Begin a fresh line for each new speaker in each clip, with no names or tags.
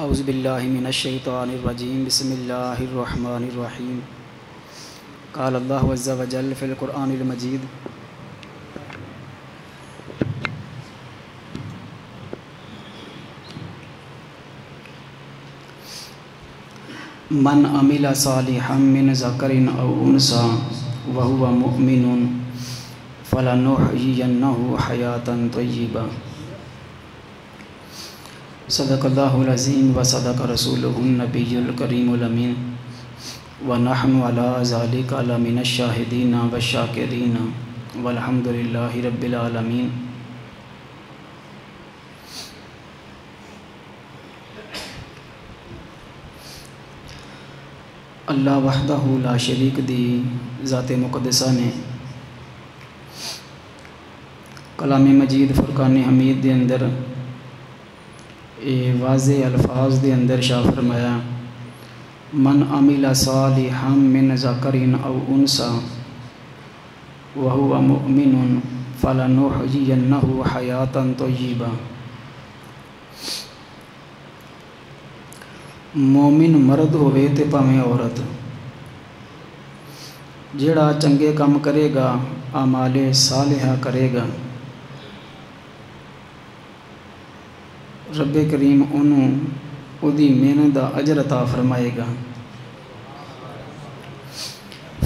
اعوذ باللہ من الشیطان الرجیم بسم اللہ الرحمن الرحیم قال اللہ عز وجل فی القرآن المجید من عمل صالحا من ذکر او انثی وهو مؤمن فلنحیینہ حیاتا طیبہ صدق اللہ العظیم و صدق رسولہ النبی الکریم الامین ونحن علی ذلک لمن الشاہدین والشاکرین والحمد للہ رب العالمین۔ اللہ وحدہ لا شریک دی ذات مقدسہ نے کلام مجید فرقان حمید دے اندر واضح الفاظ دے اندر شاہ فرمایا من عمل صالحا من ذکر او انثی وهو مؤمن فلنحیینہ حیاتا طیبہ۔ مومن مرد ہوئے تے پاویں عورت، جڑا چنگے کام کرے گا، اعمال صالحہ کرے گا، رب کریم انہوں اودی محنت دا اجر عطا فرمائے گا۔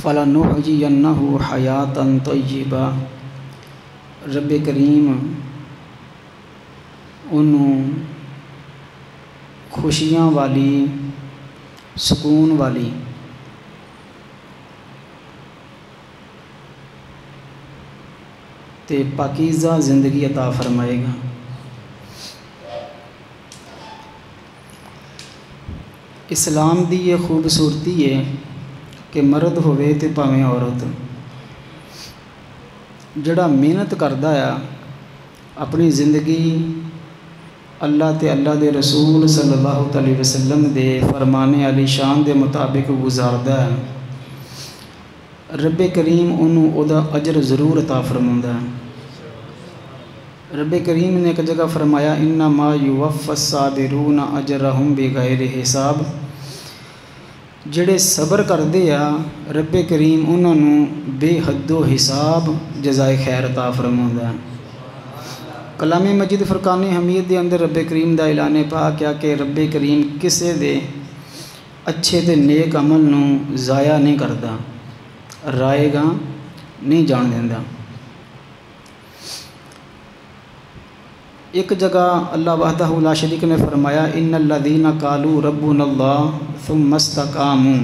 فَلَنُحْيِيَنَّهُ حَيَاةً طَيِّبَةً، رب کریم انہوں خوشیاں والی، سکون والی تے پاکیزہ زندگی عطا فرمائے گا۔ اسلام دی یہ خوبصورتی ہے کہ مرد ہوئے تے پاویں عورت، جڑا محنت کردا ہے اپنی زندگی اللہ تے اللہ دے رسول صلی اللہ علیہ وسلم دے فرمانے علی شان دے مطابق گزاردا ہے، رب کریم انہوں او دا اجر ضرور عطا فرماوندا ہے۔ رب کریم نے ایک جگہ فرمایا انما یوفی الصابرون اجرہم بغیر حساب، جڑے صبر کردے آ رب کریم انہوں نے بے حد و حساب جزائے خیر عطا فرماوندا ہے۔ کلام مجید فرقان حمید دے اندر رب کریم دا اعلان پاک کیا کہ رب کریم کسے دے اچھے تے نیک عمل نو ضائع نہیں کردا، رائے گا نہیں جان دیندا۔ ایک جگہ اللہ وحدہ لا شریک نے فرمایا ان الذین قالوا ربنا اللہ ثم استقاموا،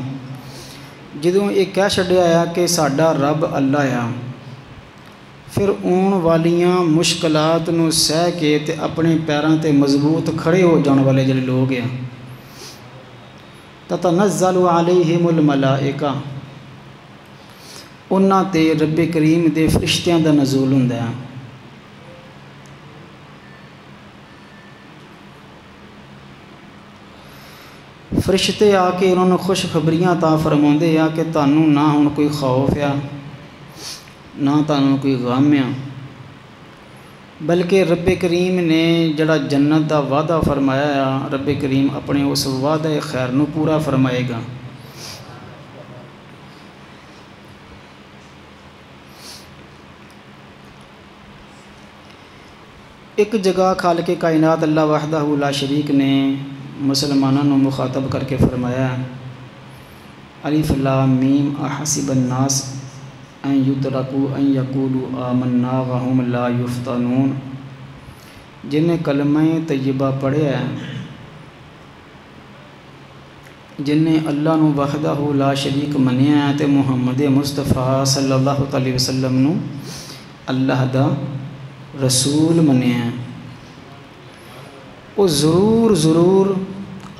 جدوں یہ کہہ چھڈیا ہے کہ ساڈا رب اللہ ہے، پھر اون والیاں مشکلات نو سہ کے تے اپنے پیراں تے مضبوط کھڑے ہو جان والے جڑے لوگ ہیں، تتنزل علیہم الملائکہ، انہاں تے رب کریم دے فرشتیاں دا نزول ہوندا ہے۔ فرشتے آ کے انہوں نے خوشخبریاں عطا فرماؤندے آ کہ تانوں نہ ہن کوئی خوف ہے نہ تانوں کوئی غم ہے، بلکہ رب کریم نے جڑا جنت دا وعدہ فرمایا ہے، رب کریم اپنے اس وعدہ خیر نو پورا فرمائے گا۔ ایک جگہ خالق کائنات اللہ وحدہ لا شریک نے مسلمانوں نے مخاطب کر کے فرمایا الف لام میم احسب الناس ان یترکوا ان یقولوا آمنا وہم لا یفتنون، جنہیں کلمہ طیبہ پڑھیا ہے، جنہیں اللہ نو وحدہ لا شریک منیا ہے تے محمد مصطفیٰ صلی اللہ علیہ وسلم نو اللہ دا رسول منیا ہے، وہ ضرور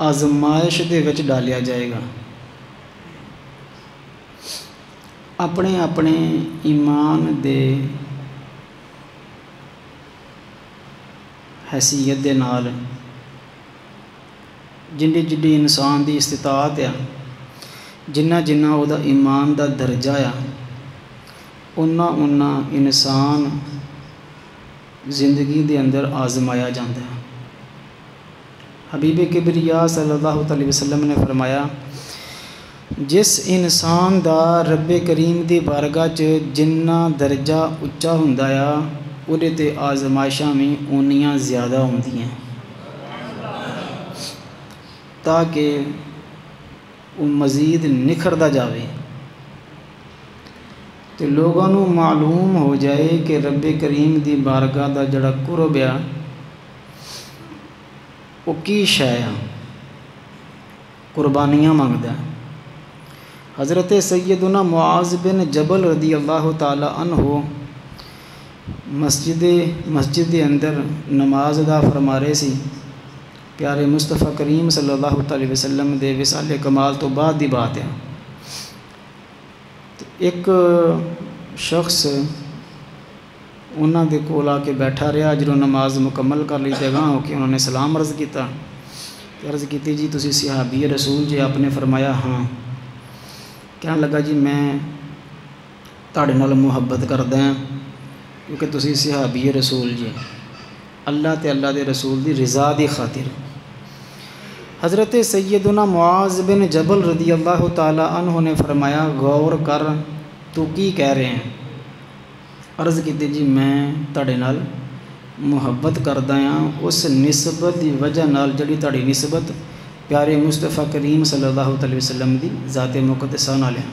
آزمائش دے وچ ڈالیا جائے گا۔ اپنے اپنے ایمان دے حیثیت دے نال جنی انسان دی استطاعت ہے، جنہ او دا ایمان دا درجہ ہے، اُنہ انسان زندگی دے اندر آزمایا جاتا ہے۔ حبیب کبریا صلی اللہ علیہ وسلم نے فرمایا جس انسان دا رب کریم دی بارگاہ چ جنہ درجہ اچا ہوندا آ اودے تے آزمائشاں بھی اونیاں زیادہ ہوندیاں تاکہ وہ مزید نکھردا جاوے تو لوگوں نو معلوم ہو جائے کہ رب کریم دی بارگاہ دا جڑا قرب آ وہ کی شے آ قربانیاں منگدا ہے۔ حضرت سیدنا معاذ بن جبل رضی اللہ تعالی عنہ مسجد دے اندر نماز ادا فرما رہے سی۔ پیارے مصطفیٰ کریم صلی اللہ علیہ وسلم دے وصال کمال تو بعد دی بات ہے۔ ایک شخص انہاں دے کول آ کے بیٹھا رہا، جدوں نماز مکمل کر لی تے گاں ہو کے انہوں نے سلام عرض کیتا، عرض کیتی جی تسی صحابی رسول جی؟ آپ نے فرمایا ہاں۔ کہنے لگا جی میں تہاڈے نال محبت کردا ہاں کیونکہ تسی صحابی رسول جی، اللہ تے اللہ دے رسول دی رضا دی خاطر۔ حضرت سیدنا معاذ بن جبل رضی اللہ تعالی عنہ نے فرمایا غور کر تو کی کہہ رہے ہیں؟ عرض کیتی جی میں تہاڈے نال محبت کردا ہاں اس نسبت دی وجہ نال جڑی تہاڈی نسبت پیارے مصطفیٰ کریم صلی اللہ علیہ وسلم دی ذات مقدسہ نال ہے۔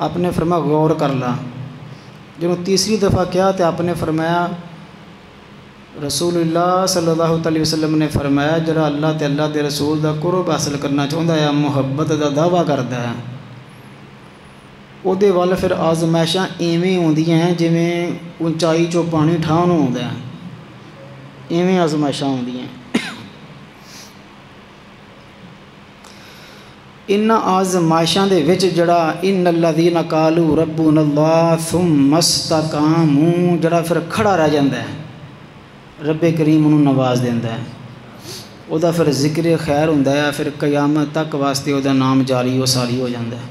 آپ نے فرمایا غور کر لا۔ جب تیسری دفعہ کیا تو آپ نے فرمایا رسول اللہ صلی اللہ علیہ وسلم نے فرمایا جڑا اللہ تے اللہ دے رسول دا قرب حاصل کرنا چاہتا ہے، محبت دا دعویٰ کرتا ہے، او دے وال پھر آزمائشاں ایویں ہوندیاں ہیں جویں اونچائی چوں پانی ٹھاون ہوندا ہے، ایویں آزمائشاں ہوندیاں ہیں۔ ان آزمائشاں دے وچ جڑا ان الذین قالوا ربنا اللہ ثم استقاموا جڑا پھر کھڑا رہ جاندا ہے، رب کریم انہوں نواز دیندا ہے، او دا پھر ذکر خیر ہوندا ہے، پھر قیامت تک واسطے او دا نام جاری و ساری ہو جاندا ہے۔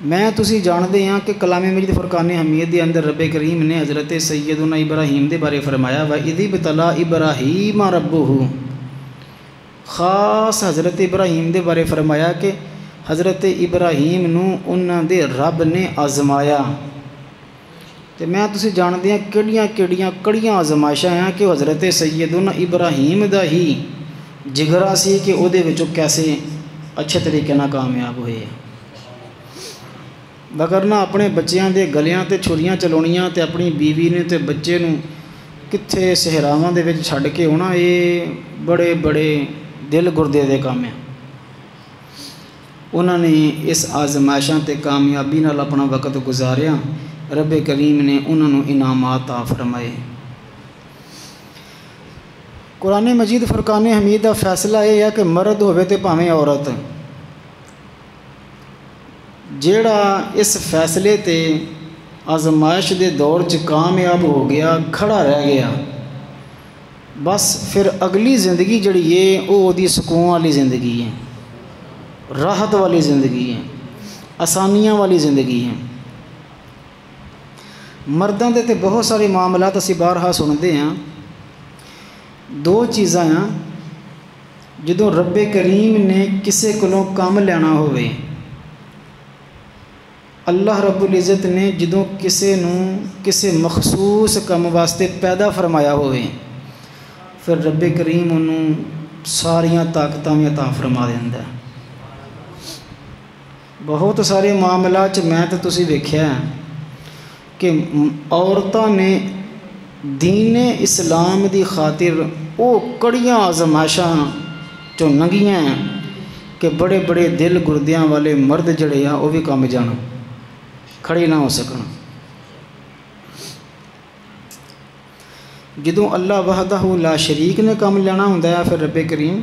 میں تسی جاندے ہاں کہ کلام مجید فرقان حمید دے اندر رب کریم نے حضرت سیدنا ابراہیم دے بارے فرمایا وَإِذِ ابْتَلَىٰ إِبْرَاهِيمَ رَبُّهُ، خاص حضرت ابراہیم دے بارے فرمایا کہ حضرت ابراہیم نو انہاں دے رب نے آزمایا۔ تو میں تسی جاندے ہیں کڑیاں آزمائشاں ہیں کہ حضرت سیدنا ابراہیم دا ہی جگرا سی کہ او دے وچوں کیسے اچھے طریقے نہ کامیاب ہوئے، وگرنہ اپنے بچیاں دے گلیاں تے چھریاں چلاونیاں تے اپنی بیوی نے تے بچے نو کتھے صحراواں دے وچ چھڈ کے ہونا، یہ بڑے بڑے دل گردے دے کام ہیں۔ انہوں نے اس آزمائشاں تے کامیابی نال اپنا وقت گزاریا، رب کریم نے انہوں نے انعامات عطا فرمائے۔ قرآن مجید فرقان حمید کا فیصلہ یہ ہے کہ مرد ہوئے تے بھاویں عورت، جیڑا اس فیصلے تے آزمائش دے دور چ کامیاب ہو گیا، کھڑا رہ گیا، بس پھر اگلی زندگی جڑی ہے وہ دی سکون والی زندگی ہے، راحت والی زندگی ہے، آسانیاں والی زندگی ہے۔ مردوں دے تے بہت سارے معاملات اسی بارہا سنتے ہیں، دو چیزاں ہیں جدوں رب کریم نے کسے کولوں کام لینا ہوئے، اللہ رب العزت نے جدوں کسے مخصوص کام واسطے پیدا فرمایا ہوئے، پھر رب کریم انہوں ساریاں طاقتاں بھی عطا فرما دیندا ہے۔ بہت سارے معاملات میں تو تسی ویکھیا ہے کہ عورتاں نے دین اسلام دی خاطر وہ کڑیاں آزمائشاں چوں لنگھیاں ہیں کہ بڑے بڑے دل گردیاں والے مرد جڑے ہیں وہ بھی کم جان، کھڑے نہ ہو سکن۔ جدوں اللہ وحدہ لا شریک نے کام لینا ہوندا ہے، پھر رب کریم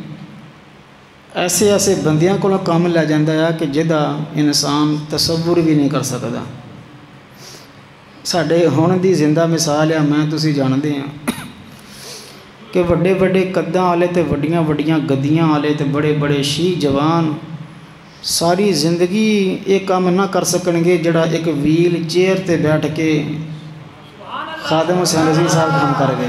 ایسے بندیاں کو کام لے جاندہ ہے کہ جدا انسان تصور بھی نہیں کر سکتا۔ ساڈے ہون دی زندہ مثال ہے، میں تسی جاندے ہیں کہ وڈے وڈے قداں والے تے وڈیاں وڈیاں گدیاں والے تے بڑے بڑے شیح جوان ساری زندگی یہ کام نہ کر سکن گے جڑا ایک ویل چیئر تے بیٹھ کے خادم حسین رضوی صاحب کام کر گئے۔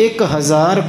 1000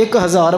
1000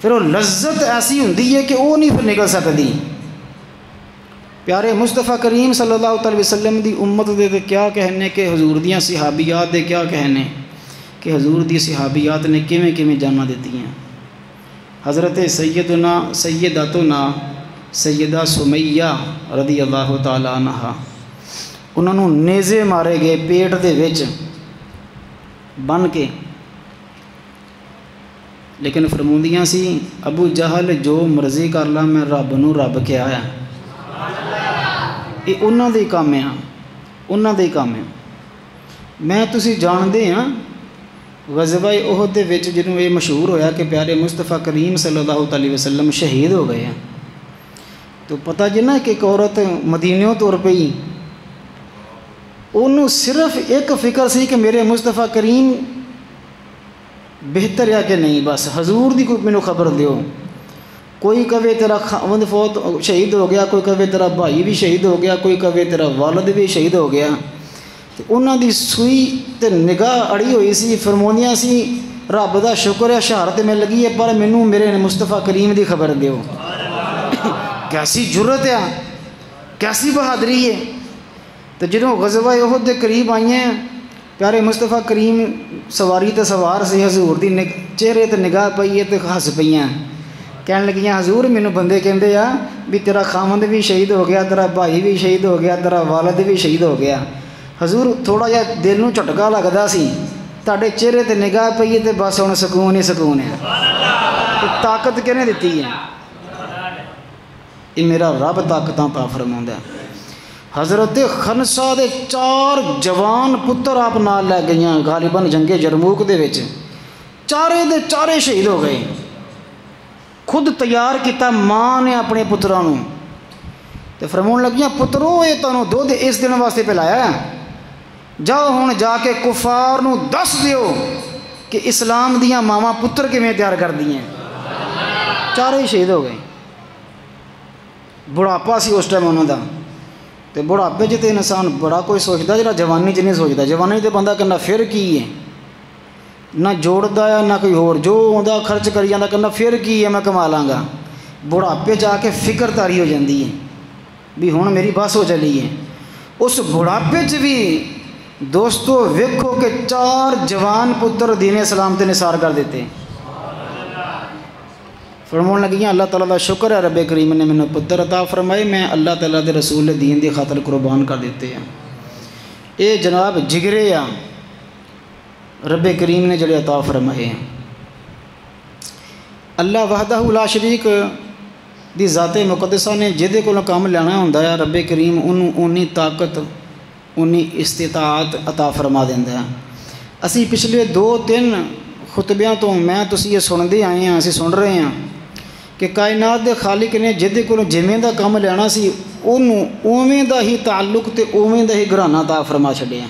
پھر وہ لذت ایسی ہوندی ہے کہ وہ نہیں پھر نکل سکتی۔ پیارے مصطفیٰ کریم صلی اللہ علیہ وسلم دی امت دے کیا کہنے کہ حضور دیاں صحابیات دے کیا کہنے کہ حضور دی صحابیات نے کیویں کیویں جاناں دتی ہیں۔ حضرت سیدتنا سیدہ سمیہ رضی اللہ تعالیٰ عنہ، انہوں نے نیزے مارے گئے پیٹ دے وچ بن کے، لیکن فرماندیاں سی ابو جہل جو مرضی کر لا میں رب نو رب کیا ہے۔ یہ انہاں دے کام ہے، انہاں دے کام ہے۔ میں تسی جاندے ہیں غزوہ احد دے وچ جنوں یہ مشہور ہویا کہ پیارے مصطفیٰ کریم صلی اللہ علیہ وسلم شہید ہو گئے ہیں، تو پتہ جنا کہ ایک عورت مدینیوں تر پئی، انہوں صرف ایک فکر سی کہ میرے مصطفیٰ کریم بہتر ہے کہ نہیں، بس حضور دی کوئی مینوں خبر دیو۔ کوئی کہے تیرا خاوند فوت شہید ہو گیا، کوئی کہے تیرا بھائی بھی شہید ہو گیا، کوئی کہے تیرا والد بھی شہید ہو گیا۔ تو انہاں دی سوئی تے نگاہ اڑی ہوئی سی، فرماندیاں سی رب دا شکر ہے شہادت میں لگی ہے، پر مینوں میرے مصطفیٰ کریم دی خبر دیو۔ کیسی جرت ہے، کیسی بہادری ہے۔ تو جدوں غزوہ احد دے قریب آئی ہیں، پیارے مصطفیٰ کریم سواری تے سوار سی، حضور دی چہرے تے نگاہ پئی ہے تے ہس پئیاں، کہن لگیاں حضور مینوں بندے کہندے آ بھی تیرا خاوند بھی شہید ہو گیا، تیرا بھائی بھی شہید ہو گیا، تیرا والد بھی شہید ہو گیا۔ حضور تھوڑا جہا دل نوں جھٹکا لگدا سی، تہاڈے چہرے تے نگاہ پئی ہے تے بس ہن سکون ہی سکون ہے۔ طاقت کہنے دتی ہے؟ یہ میرا رب طاقتاں پا فرماوندا ہے۔ حضرت خنسا دے 4 جوان پتر آپ نال لے گئیاں غالباً جنگ جرموک دے وچ، چارے دے چارے شہید ہو گئے۔ خود تیار کیتا ماں نے اپنے پتراں نوں، تے فرماون لگیاں پترو یہ تانوں دودھ اس دن واسطے پلایا ہے، جاؤ ہن جا کے کفار نوں دس دیو کہ اسلام دیاں ماواں پتر کیویں تیار کر دیاں۔ چارے شہید ہو گئے۔ بڑھاپا سی اس ٹائم انہوں دا، تے بڑھاپے چ تے انسان بڑا کوئی سوچدا جڑا جوانی چ نہیں سوچدا۔ جوانی تے بندہ کہندا پھر کی ہے، نہ جوڑدا ہے نہ کوئی ہور، جو آندا خرچ کری جاندا، کہندا پھر کی ہے میں کما لاں گا۔ بڑھاپے جا کے فکر تاری ہو جاندی ہے بھی ہن میری بس ہو چلی ہے۔ اس بڑھاپے چ بھی دوستو ویکھو کہ 4 جوان پتر دین اسلام تے نثار کر دیتے۔ فرمان لگیاں اللہ تعالیٰ دا شکر ہے رب کریم نے مینوں پتر عطا فرمائے، میں اللہ تعالیٰ دے رسول دین دی خاطر قربان کر دیتے ہیں۔ اے جناب جگرے آ رب کریم نے جڑے عطا فرمائے ہیں۔ اللہ وحدہ لا شریک دی ذات مقدسہ نے جہدے کولوں کام لینا ہوندا ہے، رب کریم انہوں اونی طاقت اونی استطاعت عطا فرما دیندا ہے۔ اسی پچھلے 2-3 خطبیاں تو میں تسی یہ سنتے آئے ہیں، اسی سن رہے ہیں کہ کائنات دے خالق نے جہدے کولوں جویں دا کام لینا سی انہوں اوویں دا ہی تعلق تے اوویں دا ہی گھرانہ عطا فرما چھڈیا۔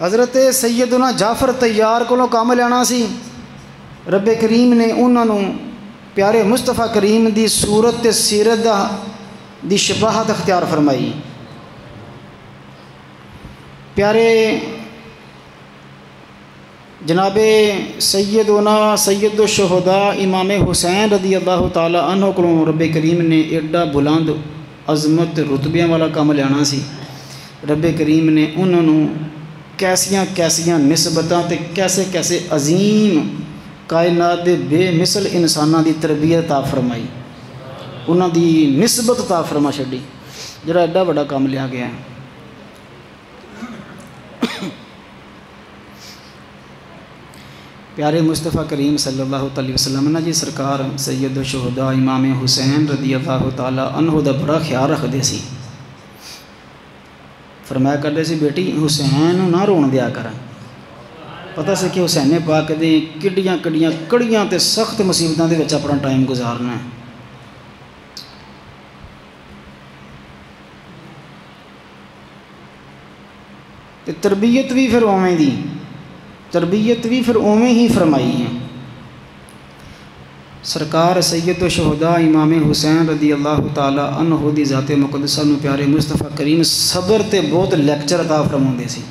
حضرت سیدنا جعفر طیار کولوں کام لینا سی، رب کریم نے انہاں نوں پیارے مصطفیٰ کریم دی صورت تے سیرت دی شباہت اختیار فرمائی۔ پیارے جناب سیدنا سید الشہداء امام حسین رضی اللہ تعالیٰ عنہ کو رب کریم نے ایڈا بلند عظمت رتبیاں والا کام لینا سی۔ رب کریم نے انہوں کیسیاں کیسیاں نسبتاں تے کیسے کیسے عظیم کائنات دے بے مثل انساناں دی تربیت عطا فرمائی، انہاں دی نسبت عطا فرما چھڈی، جڑا ایڈا بڑا کام لیا گیا ہے۔ پیارے مصطفیٰ کریم صلی اللہ علیہ وسلم نے جی سرکار سید الشہداء امام حسین رضی اللہ تعالیٰ عنہ دا بڑا خیال رکھتے سی۔ فرمایا کرتے سی بیٹی حسین نہ رون دیا کر، پتہ سی کہ حسین پاک دے کڈیاں کڈیاں کڑیاں تے سخت مصیبتاں دے وچ اپنا ٹائم گزارنا ہے۔ تے تربیت بھی پھر اوویں دی، تربیت بھی پھر اوویں ہی فرمائی ہے۔ سرکار سید الشہداء امام حسین رضی اللہ تعالیٰ عنہ دی ذات مقدسہ نو پیارے مصطفیٰ کریم صبر تے بہت لیکچر عطا فرماؤندے سی۔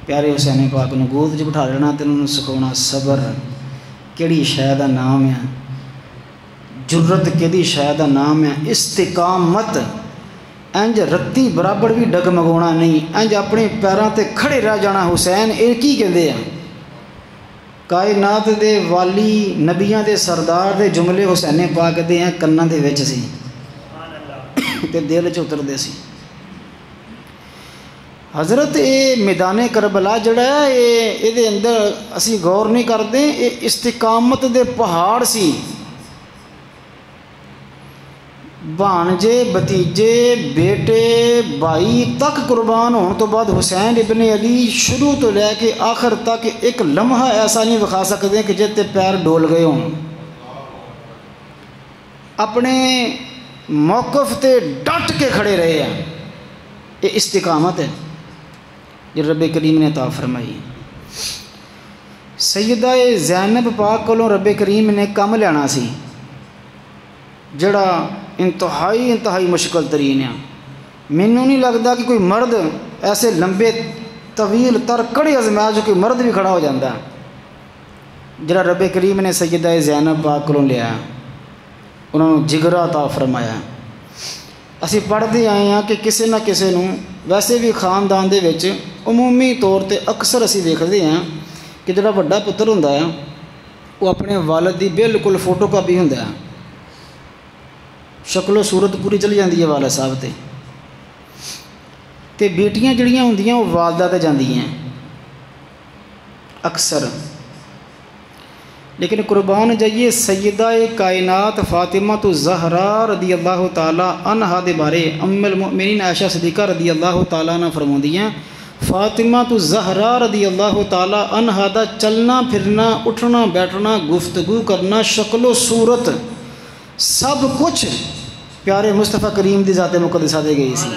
پیارے حسین پاک نو گود وچ بٹھا لینا تے انہوں سکھاؤنا صبر، ਕਿਹੜੀ ਸ਼ੈ ਦਾ ਨਾਮ ਹੈ, ਜੁਰਤ ਕਿਹੜੀ ਸ਼ੈ ਦਾ ਨਾਮ ਹੈ। ਇਸਤਿਕਾਮਤ, ਇੰਜ ਰੱਤੀ ਬਰਾਬਰ ਵੀ ਡਗਮਗਾਉਣਾ ਨਹੀਂ, ਇੰਜ ਆਪਣੇ ਪੈਰਾਂ 'ਤੇ ਖੜੇ ਰਹਿ ਜਾਣਾ। ਹੁਸੈਨ ਇਹ ਕੀ ਕਹਿੰਦੇ ਆ? ਕਾਇਨਾਤ ਦੇ ਵਾਲੀ, ਨਬੀਆਂ ਦੇ ਸਰਦਾਰ ਦੇ ਜੁਮਲੇ ਹੁਸੈਨ ਪਾਕ ਦੇ ਆ ਕੰਨਾਂ ਦੇ ਵਿੱਚ ਸੀ ਤੇ ਦਿਲ 'ਚ ਉਤਰਦੇ ਸੀ। حضرت یہ میدان کربلا جڑا ہے یہ اندر اسی غور نہیں کرتے، یہ استقامت دے پہاڑ سی۔ بھانجے بھتیجے بیٹے بھائی تک قربان ہونے تو بعد حسین ابن علی شروع تو لے کے آخر تک ایک لمحہ ایسا نہیں دکھا سکتے کہ جتے پیر ڈول گئے ہوں، اپنے موقف تے ڈٹ کے کھڑے رہے ہیں۔ یہ استقامت ہے جو رب کریم نے عطا فرمائی۔ سیدہ زینب پاک کو رب کریم نے کم لینا سی جڑا انتہائی مشکل ترین ہے۔ مینوں نہیں لگتا کہ کوئی مرد ایسے لمبے طویل تر کڑے ازمائش جو کوئی مرد بھی کھڑا ہو جاتا ہے جڑا رب کریم نے سیدہ زینب پاک کو لیا، انہوں نے جگرا عطا فرمایا۔ اسی پڑھتے آئے ہیں کہ کسی نہ کسی نوں ویسے بھی خاندان دے وچ عمومی طور تے اکثر اسی دیکھتے ہیں کہ جڑا بڑا پتر ہوندا ہے وہ اپنے والد دی بالکل فوٹو کاپی ہوندا ہے، شکل و صورت پوری چلی جاندی ہے والد صاحب تے بیٹیاں جڑیاں ہوندیاں وہ والدہ تے جاندیاں اکثر۔ لیکن قربان جائیے سیدہ کائنات فاطمہ الزہرا رضی اللہ تعالیٰ عنہا دے بارے ام المؤمنین عائشہ صدیقہ رضی اللہ تعالیٰ عنہ فرماندیاں فاطمہ الزہرا رضی اللہ تعالیٰ عنہا دا چلنا پھرنا اٹھنا بیٹھنا گفتگو کرنا شکل و صورت سب کچھ پیارے مصطفیٰ کریم دی ذات مقدسہ دے گئی سی۔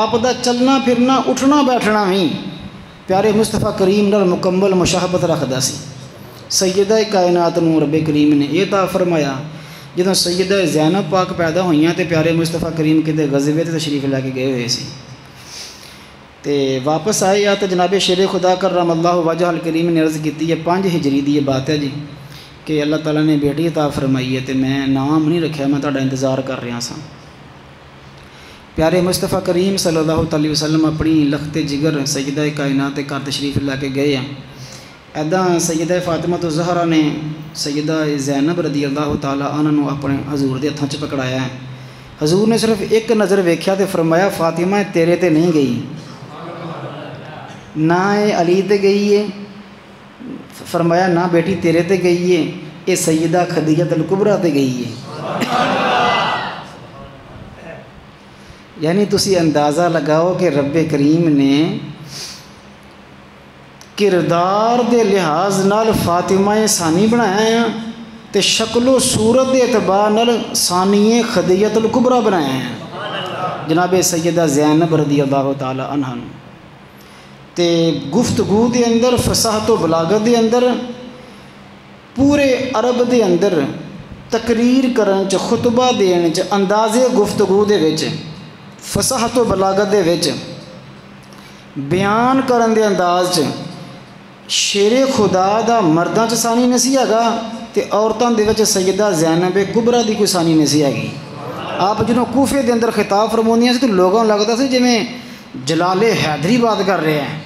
آپ دا چلنا پھرنا اٹھنا بیٹھنا ہی پیارے مصطفیٰ کریم نال مکمل مشابہت رکھدا سی۔ سیدہ کائنات نوں رب کریم نے یہ عطا فرمایا جدوں سیدہ زینب پاک پیدا ہوئیاں تے پیارے مصطفیٰ کریم کتے غزوے تے تشریف لے کے گئے ہوئے سی تے واپس آئے یا تو جناب شیر خدا کرم اللہ وجہ الکریم نے عرض کیتی ہے 5 ہجری دی یہ بات ہے جی کہ اللہ تعالیٰ نے بیٹی عطا فرمائی ہے تے میں نام نہیں رکھیا، میں تہاڈا انتظار کر رہا سا۔ پیارے مصطفیٰ کریم صلی اللہ علیہ وسلم اپنی لخت جگر سیدہ کائنات گھر تشریف لے کے گئے ہیں۔ ایداں سیدہ فاطمہ الزہرا نے سیدہ زینب رضی اللہ تعالیٰ عنہ نو اپنے حضور دے ہتھاں 'چ پکڑایا ہے۔ حضور نے صرف ایک نظر ویکھیا تے فرمایا فاطمہ تیرے تے نہیں گئی، نہ یہ علی تے گئی ہے، فرمایا نہ بیٹی تیرے تے گئی ہے، یہ سیدہ خدیجہ الکبریٰ تے گئی ہے۔ یعنی تسی اندازہ لگاؤ کہ رب کریم نے کردار دے لحاظ نال فاطمہ ثانی بنایا ہے تے شکل و صورت دے اعتبار نال ثانی خدیجہ الکبریٰ بنایا ہے جناب سیدہ زینب رضی اللہ تعالی عنہ۔ تے گفتگو دے اندر فصاحت و بلاغت دے اندر پورے عرب دے اندر تقریر کرن چ خطبہ دین چ انداز گفتگو دے وچ فصاحت و بلاغت دے وچ بیان کرن دے انداز چ شیر خدا دا مرداں چ ثانی نہیں سی ہیگا تے عورتاں دے وچ سیدہ زینب کبریٰ دی کوئی ثانی نہیں سی ہیگی۔ آپ جنہوں کوفے دے اندر خطاب فرماندیاں سی تو لوگوں لگتا سی جویں جلال حیدری بات کر رہے ہیں۔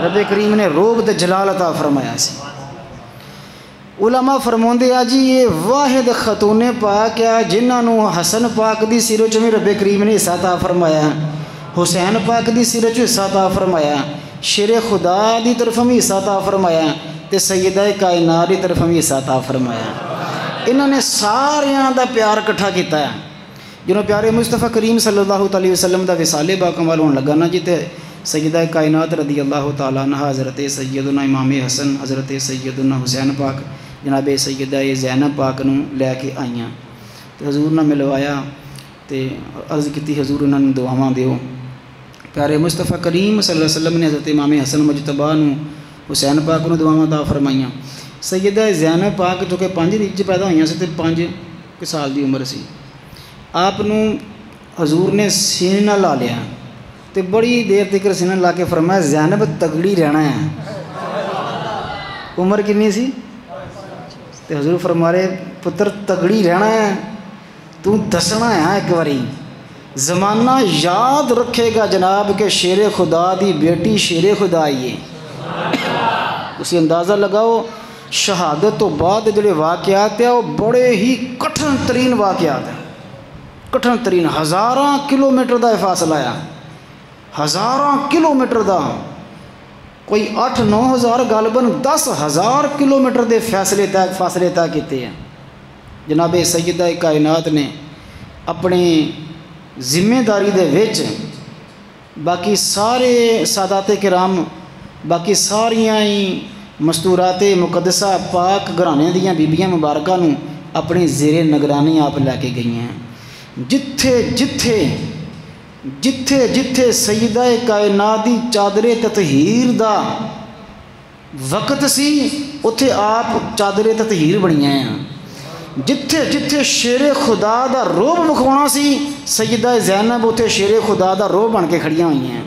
رب کریم نے روب تے جلال عطا فرمایا سی۔ علماء فرماندے آ جی یہ واحد خاتون پاک ہے جنہاں نوں حسن پاک دی سیرت وچ رب کریم نے حصہ عطا فرمایا، حسین پاک دی سیرت وچ حصہ عطا فرمایا، شیر خدا دی طرف بھی حصہ عطا فرمایا تے سیدہ کائنات دی طرف بھی حصہ عطا فرمایا۔ انہوں نے ساریاں دا پیار اکٹھا کیتا ہے۔ جنہوں پیارے مصطفیٰ کریم صلی اللہ علیہ وسلم دا وصال با کمال ہون لگا نا جی تے سیدہ کائنات رضی اللہ تعالیٰ عنہ حضرت سیدنا امام حسن حضرت سیدنا حسین پاک جناب سیدہ زینب پاک نوں لے کے آئیاں تے حضور نے ملوایا تے عرض کیتی حضور انہاں نوں دعاواں دیو۔ پیارے مصطفیٰ کریم صلی اللہ علیہ وسلم نے حضرت امام حسن مجتبیٰ نوں حسین پاک نوں دعاواں عطا فرمائیاں۔ سیدہ زینب پاک جو کہ 5 ریج پیدا ہوئیاں سی تے 5 سال دی عمر سی، آپ نوں حضور نے سینے نال لا لیا تے بڑی دیر تک سینے لا کے فرمایا زینب تگڑی رہنا ہے۔ عمر کنی سی؟ تے حضور فرما رہے پتر تگڑی رہنا ہے، تو دسنا ہے ایک باری، زمانہ یاد رکھے گا جناب کہ شیر خدا دی بیٹی شیر خدا آئی ہے۔ اسی اندازہ لگاؤ شہادت تو بعد جڑے واقعات ہیں وہ بڑے ہی کٹھن ترین واقعات ہیں، کٹھن ترین، ہزاراں کلومیٹر دا فاصلہ آیا، ہزاراں کلومیٹر دا، کوئی 8-9 ہزار غالباً 10,000 کلومیٹر دے فاصلے طے کیتے ہیں۔ جناب سیدہ کائنات نے اپنی ذمہ داری دے وچ باقی سارے سادات کرام، باقی ساریاں ہی مستورات مقدسہ پاک گھرانے دیاں بیبیاں مبارکہ نوں اپنی زیر نگرانی آپ لے کے گئی ہیں۔ جتھے جتھے سیدہ کائنات دی چادر تطہیر دا وقت سی اتھے آپ چادر تطہیر بنیاں ہیں۔ جتھے جتھے شیر خدا دا روب بکھوانا سی سیدہ زینب اتھے شیر خدا دا روب بن کے کھڑیاں ہوئی ہیں۔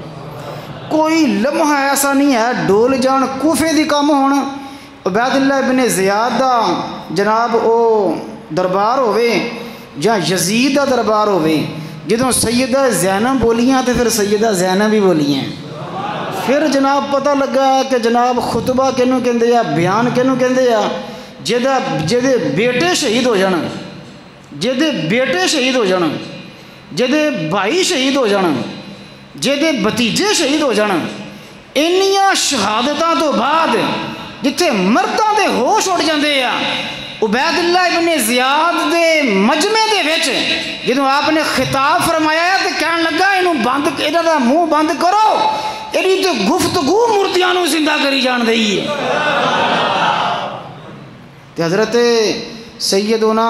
کوئی لمحہ ایسا نہیں ہے ڈول جان کوفے دی کام ہونا، عبید اللہ ابن زیاد دا جناب او دربار ہوئے یا یزید دا دربار ہوئے، جدوں سیدہ زینب بولیاں تو پھر سیدہ زینب ہی بولیاں، پھر جناب پتہ لگا کہ جناب خطبہ کنوں کہندے یا بیان کنوں کہندے یا جدے بیٹے شہید ہو جان، جدے بیٹے شہید ہو جان، جدے بھائی شہید ہو جان، جدے بھتیجے شہید ہو جان، انیاں شہادتاں تو بعد جتھے مرداں دے ہوش اڑ جاندے آ، عبید اللہ ابن زیاد دے مجمع دے وچ جدوں آپ نے خطاب فرمایا ہے تو کہن لگا انہوں بند، انہاں دا منہ بند کرو، انہی تو گفتگو مردیاں نوں زندہ کری جان دئی ہے۔ تے حضرت سیدنا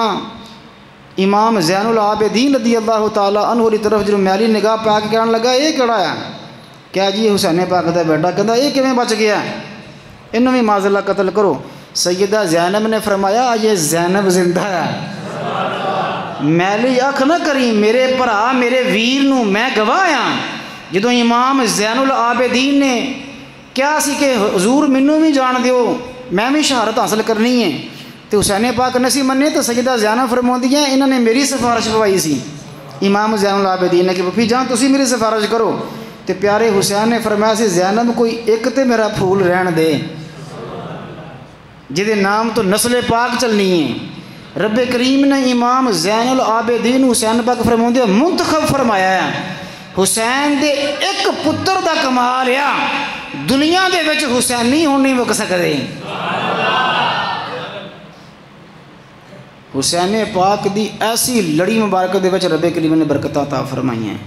امام زین العابدین رضی اللہ تعالیٰ عنہ کی طرف جو میلی نگاہ پا کے کہنے لگا یہ کیڑا ہے؟ کیا جی حسین پاک دا بیٹا، کہندا یہ کیویں بچ گیا، انہوں بھی معاذ اللہ قتل کرو۔ سیدہ زینب نے فرمایا یہ زینب زندہ ہے، میلی اکھ نہ کری میرے بھرا میرے ویر نو، میں گواہ ہاں۔ جدوں امام زین العابدین نے کیا سی کہ حضور مینوں بھی جان دیو، میں بھی شہادت حاصل کرنی ہے، تو حسین پاک نسی منے تو سیدہ زینب فرماندیاں انہوں نے میری سفارش پوائی سی امام زین العابدین نے کہ پھپھی جان تسی میری سفارش کرو، تو پیارے حسین نے فرمایا سی زینب کوئی ایک تے میرا پھول رہن دے جدے نام تو نسل پاک چلنی ہے۔ رب کریم نے امام زین العابدین حسین پاک فرماندے منتخب فرمایا ہے، حسین دے ایک پتر دا کمال ہے، دنیا دے وچ حسین نہیں ہون نہیں مک سکدے۔ حسین پاک دی ایسی لڑی مبارکہ دے وچ رب کریم نے برکتاں عطا فرمائی ہیں،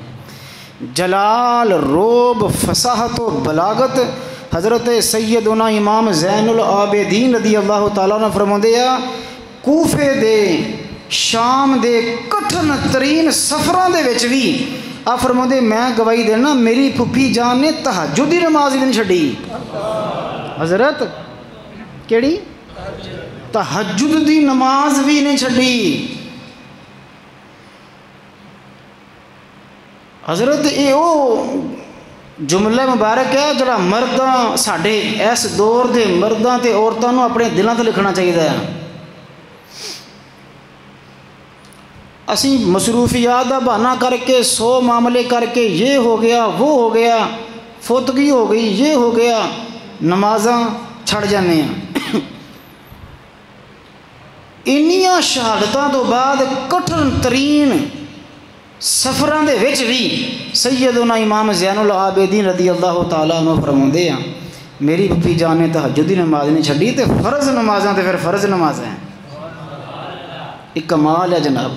جلال، روب، فصاحت و بلاغت۔ حضرت سیدنا امام زین العابدین رضی اللہ تعالیٰ نے فرماندے ہیں کوفے دے شام دے کٹھن ترین سفراں دے وچ بھی آپ فرماندے میں گواہی دینا میری پھپھی جان نے تہجد دی نماز ہی نہیں چھڈی۔ حضرت کیڑی؟ تہجد دی نماز بھی نہیں چھڈی۔ حضرت یہ او جملہ مبارک ہے جڑا مرداں ساڈے اس دور دے مرداں تے عورتاں نوں اپنے دلاں تے لکھنا چاہیے۔ اسی مصروفیات دا بہانہ کر کے 100 معاملے کر کے یہ ہو گیا وہ ہو گیا فوتگی ہو گئی یہ ہو گیا نمازاں چھڑ جانے ہیں۔ انیاں شہادتاں تو بعد کٹھن ترین سفراں دے وچ بھی سیدنا امام زین العابدین رضی اللہ تعالیٰ عنہ فرماندے ہیں میری پھپھی جان نے تہجد دی نماز نہیں چھڈی تے فرض نمازاں تے پھر فرض نماز ہیں، ایک کمال ہے جناب۔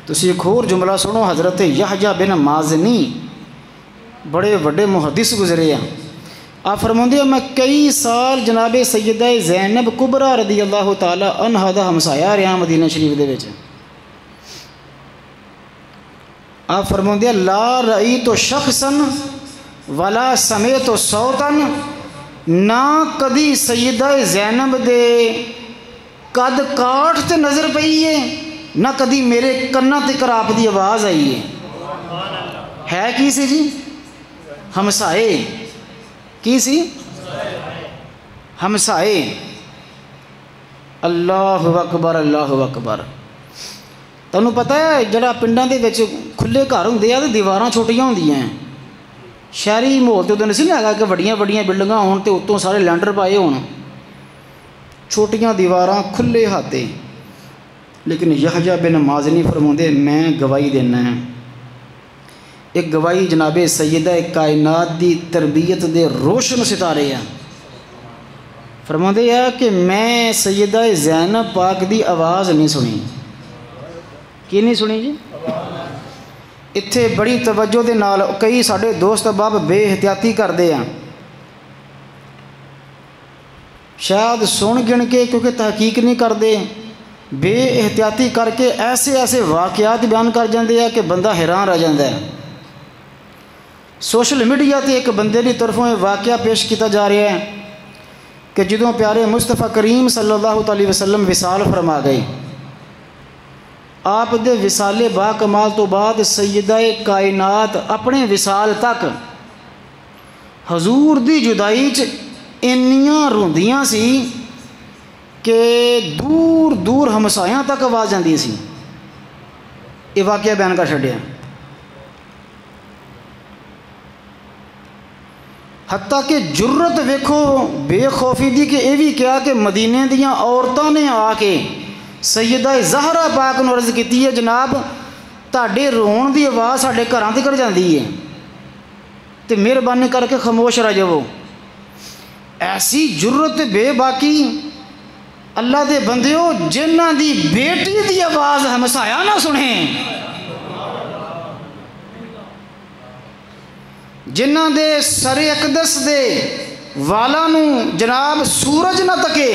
تسی ایک اور جملہ سنو، حضرت یحییٰ بن مازنی بڑے وڈے محدث گزرے ہیں، آپ فرماندے ہیں میں کئی سال جناب سیدہ زینب کبریٰ رضی اللہ تعالیٰ عنہا دا ہمسایا رہا مدینہ شریف دے وچ۔ آپ فرماندے ہیں لا رأیت شخصا ولا سمعت صوتا، نہ کدی سیدہ زینب دے قد کاٹ تے نظر پئی ہے نہ کدی میرے کناں تے آپ دی آواز آئی ہے کی سی جی؟ ہمسائے کی سی؟ ہمسائے اللہ اکبر اللہ اکبر۔ تمہیں پتہ ہے جڑا پنڈاں دے وچ کھلے گھر ہوندے آ تے دیواراں چھوٹیاں ہوندیاں ہیں، شہری ماحول تے ادھر نہیں لگا کہ وڈیاں وڈیاں بلڈنگاں ہون تے اتوں سارے لینڈر پائے ہون، چھوٹیاں دیواراں کھلے ہاتھے۔ لیکن یحییٰ بن مازنی فرماندے میں گواہی دینا ہے، ایک گواہی جناب سیدہ کائنات دی تربیت دے روشن ستارے ہیں۔ فرماندے ہیں کہ میں سیدہ زینب پاک دی آواز نہیں سنی۔ کی نہیں سنی جی؟ اتھے بڑی توجہ دے نال کئی ساڈے دوست احباب بے احتیاطی کردے ہیں، شاید سن گن کے کیونکہ تحقیق نہیں کرتے، بے احتیاطی کر کے ایسے ایسے واقعات بیان کر جاندے ہیں کہ بندہ حیران رہ جاتا ہے۔ سوشل میڈیا تے ایک بندے کی طرفوں یہ واقعہ پیش کیتا جا رہا ہے کہ جدوں پیارے مصطفیٰ کریم صلی اللہ علیہ وسلم وصال فرما گئے، آپ دے وصال با کمال تو بعد سیدہ کائنات اپنے وصال تک حضور دی جدائی چ انیاں روندیاں سی کہ دور دور ہمسایاں تک آواز جاندی سی۔ یہ واقعہ بیان کر چھڈیا، حتیٰ کہ جرت ویکھو بے خوفی دی کہ یہ بھی کیا کہ مدینے دیاں عورتاں نے آ کے سیدہ زہرا پاک نوں عرض کیتی ہے جناب تہاڈے رون دی آواز ساڈے گھراں تک جاندی ہے تے مہربانی کر کے خاموش رہ جاؤ۔ ایسی جرت بے باقی اللہ دے بندیو جنہاں دی بیٹی دی آواز ہمسایا نہ سنیں، جنہاں دے سر اقدس دے والاں نوں جناب سورج نہ تکے،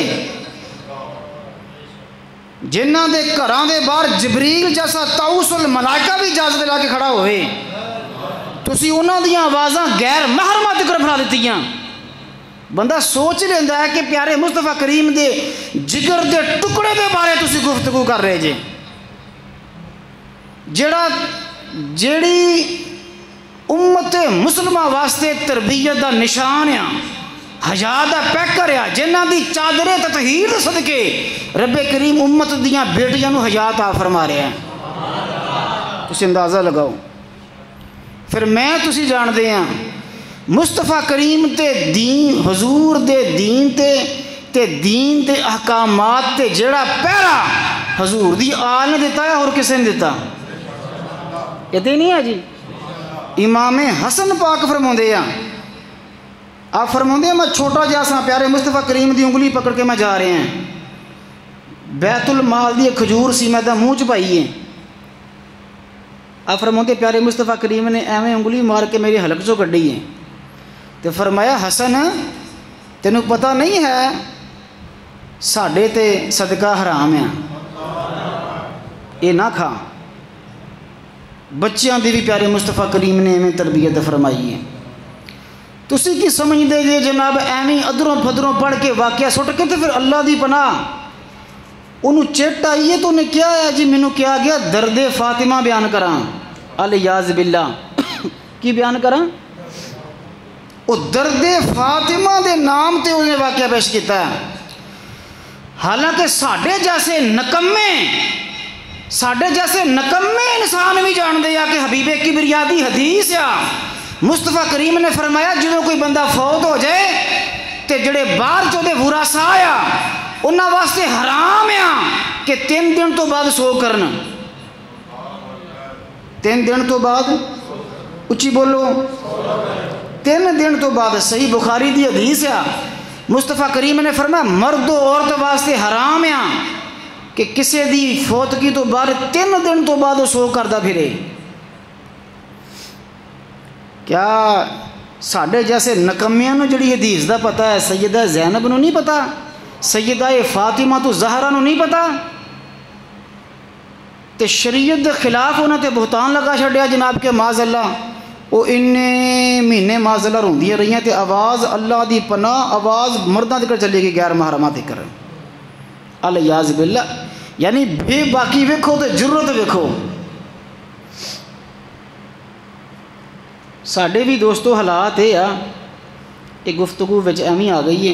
جنہاں دے گھراں دے باہر جبریل جیسا طاؤس الملائکہ بھی اجازت لا کے کھڑا ہوئے، تسی انہاں دیاں آوازاں غیر محرمہ تک بنا دیتیاں۔ بندہ سوچ لیندہ ہے کہ پیارے مصطفیٰ کریم دے جگر دے ٹکڑے دے بارے تسی گفتگو کر رہے جے، جیڑی امت مسلمہ واسطے تربیت دا نشان ہے، حیا دا پیکر ہے، جنہاں دی چادر تطہیر صدقے رب کریم امت دیاں بیٹیاں نو حیا عطا فرما رہے ہیں۔ تسی اندازہ لگاؤ۔ پھر میں تسی جان دے ہیں مصطفیٰ کریم تے دین حضور دے دین تے دین دے احکامات تے جڑا پہرا حضور دی آل نے دیتا ہے اور کسے نے دیتا؟ کہتے نہیں ہے جی؟ امام حسن پاک فرماندے ہیں، آپ فرماندے ہیں میں چھوٹا جیسا پیارے مصطفیٰ کریم دی انگلی پکڑ کے میں جا رہے ہیں، بیت المال دی ایک کھجور سی میں دا منہ چ پائی ہے، آپ فرماندے پیارے مصطفیٰ کریم نے ایویں انگلی مار کے میری حلق چوں کڈی ہے، تو فرمایا حسن تینوں پتہ نہیں ہے ساڈے تے صدقہ حرام ہے، یہ نہ کھا۔ بچیاں دی بھی پیارے مصطفیٰ کریم نے ایویں تربیت فرمائی ہے۔ تسی کی سمجھ دے جے جناب ایویں ادھروں پھدروں پڑھ کے واقعہ سٹ کے تو پھر اللہ دی پناہ انہوں چٹ آئیے تو انہیں کیا ہے جی مینوں کیا گیا درد فاطمہ بیان کراں، الیاذ باللہ کی بیان کراں؟ وہ درد فاطمہ دے نام تے انہیں واقعہ پیش کیتا ہے، حالانکہ ساڈے جیسے نکمے انسان بھی جان دے یا کہ حبیب کبریا دی حدیث یا مصطفیٰ کریم نے فرمایا جدوں کوئی بندہ فوت ہو جائے تے جڑے باہر چودے ورثا آیا انہاں واسطے حرام ہے کہ 3 دن تو بعد سو کرنا، 3 دن تو بعد اچھی بولو 3 دن تو بعد، صحیح بخاری دی حدیث ہے، مصطفیٰ کریم نے فرمایا مرد و عورت واسطے حرام ہے کہ کسی دی فوتگی تو بعد 3 دن تو بعد سو کردہ پھرے۔ کیا ساڈے جیسے نکمیاں نو جڑی حدیث دا پتہ ہے سیدہ زینب نو نہیں پتہ، سیدہ فاطمہ تو زہرا نو نہیں پتہ؟ تے شریعت دے خلاف انہاں تے بہتان لگا چھڈیا جناب کہ معاذ اللہ، وہ انے مہینے معاذ اللہ روندیاں رہیاں تے آواز اللہ دی پناہ آواز مرداں تک چلے گی غیر محرماں تک، الیاذ باللہ۔ یعنی بے باقی ویکھو تے جرت ویکھو۔ ساڈے بھی دوستو حالات یہ آ کہ گفتگو وچ ایویں آ گئی ہے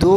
2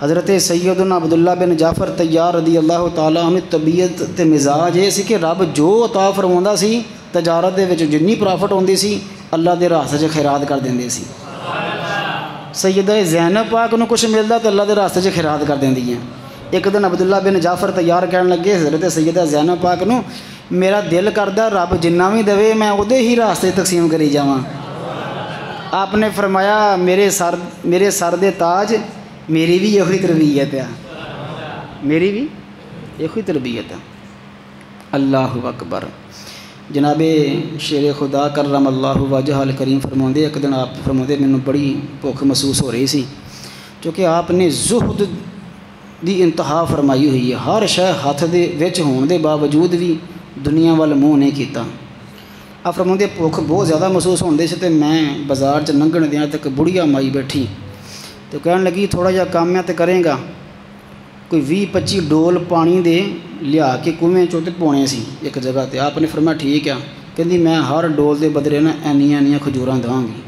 حضرت سیدنا عبداللہ بن جعفر طیار رضی اللہ تعالیٰ عنہ طبیعت تے مزاج یہ سی کہ رب جو عطا فرماਉਂਦਾ سی تجارت دے وچ جنی پرافٹ ہوندی سی اللہ دے راستے 'ਚ خیرات کر دیندے سی. سیدہ زینب پاک نو کچھ ملدا تے اللہ دے راستے 'ਚ خیرات کر دیندیاں. ایک دن عبداللہ بن جعفر طیار کہن لگے حضرت سیدہ زینب پاک نو میرا دل کردا رب جنہ بھی دے میں اودے ہی راستے تقسیم کری جاواں. آپ نے فرمایا میرے سر دے تاج میری بھی یہی تربیت ہے, میری بھی یہی تربیت ہے. اللہ اکبر. جناب شیر خدا کرم اللہ وجہ الکریم فرماندے ایک دن آپ فرماندے مینوں بڑی بھوک محسوس ہو رہی سی کیونکہ آپ نے زہد دی انتہا فرمائی ہوئی ہے. ہر شے ہاتھ دے وچ ہون دے باوجود بھی دنیا وال منہ نہیں کیتا. آپ فرماندے بھوک بہت زیادہ محسوس ہوندے سی تے میں بازار 'چ لنگھن دیاں تے ایک بڑھیا مائی بیٹھی تو کہن لگی تھوڑا جہا کام ہے تو کریں گا. کوئی 20-25 ڈول پانی دے لیا کے کنویں چوں تے پونے سی ایک جگہ تے. آپ نے فرمایا ٹھیک ہے. کہندی میں ہر ڈول دے بدلے نا اینیاں کھجوراں دواں گی.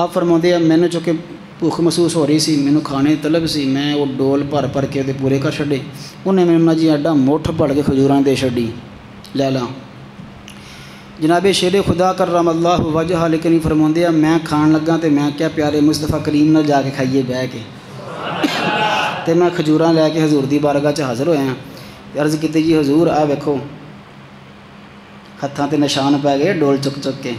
آپ فرماندے مینوں چونکہ بھوک محسوس ہو رہی سی مینوں کھانے طلب سی میں وہ ڈول بھر کے تے پورے کر چھڈے. انہیں مینوں جی ایڈا مٹھ بھر کے کھجوراں دے چھڈی لے لاں. جناب شیر خدا کرم اللہ وجہ لیکن فرماندے میں کھان لگا تے میں کیا پیارے مصطفیٰ کریم نال جا کے کھائیے بہ کے تے میں کھجوراں لے کے حضور دی بارگاہ 'چ حاضر ہویا. عرض کیتی جی حضور آ ویکھو ہتھاں تے نشان پی گئے ڈول چک کے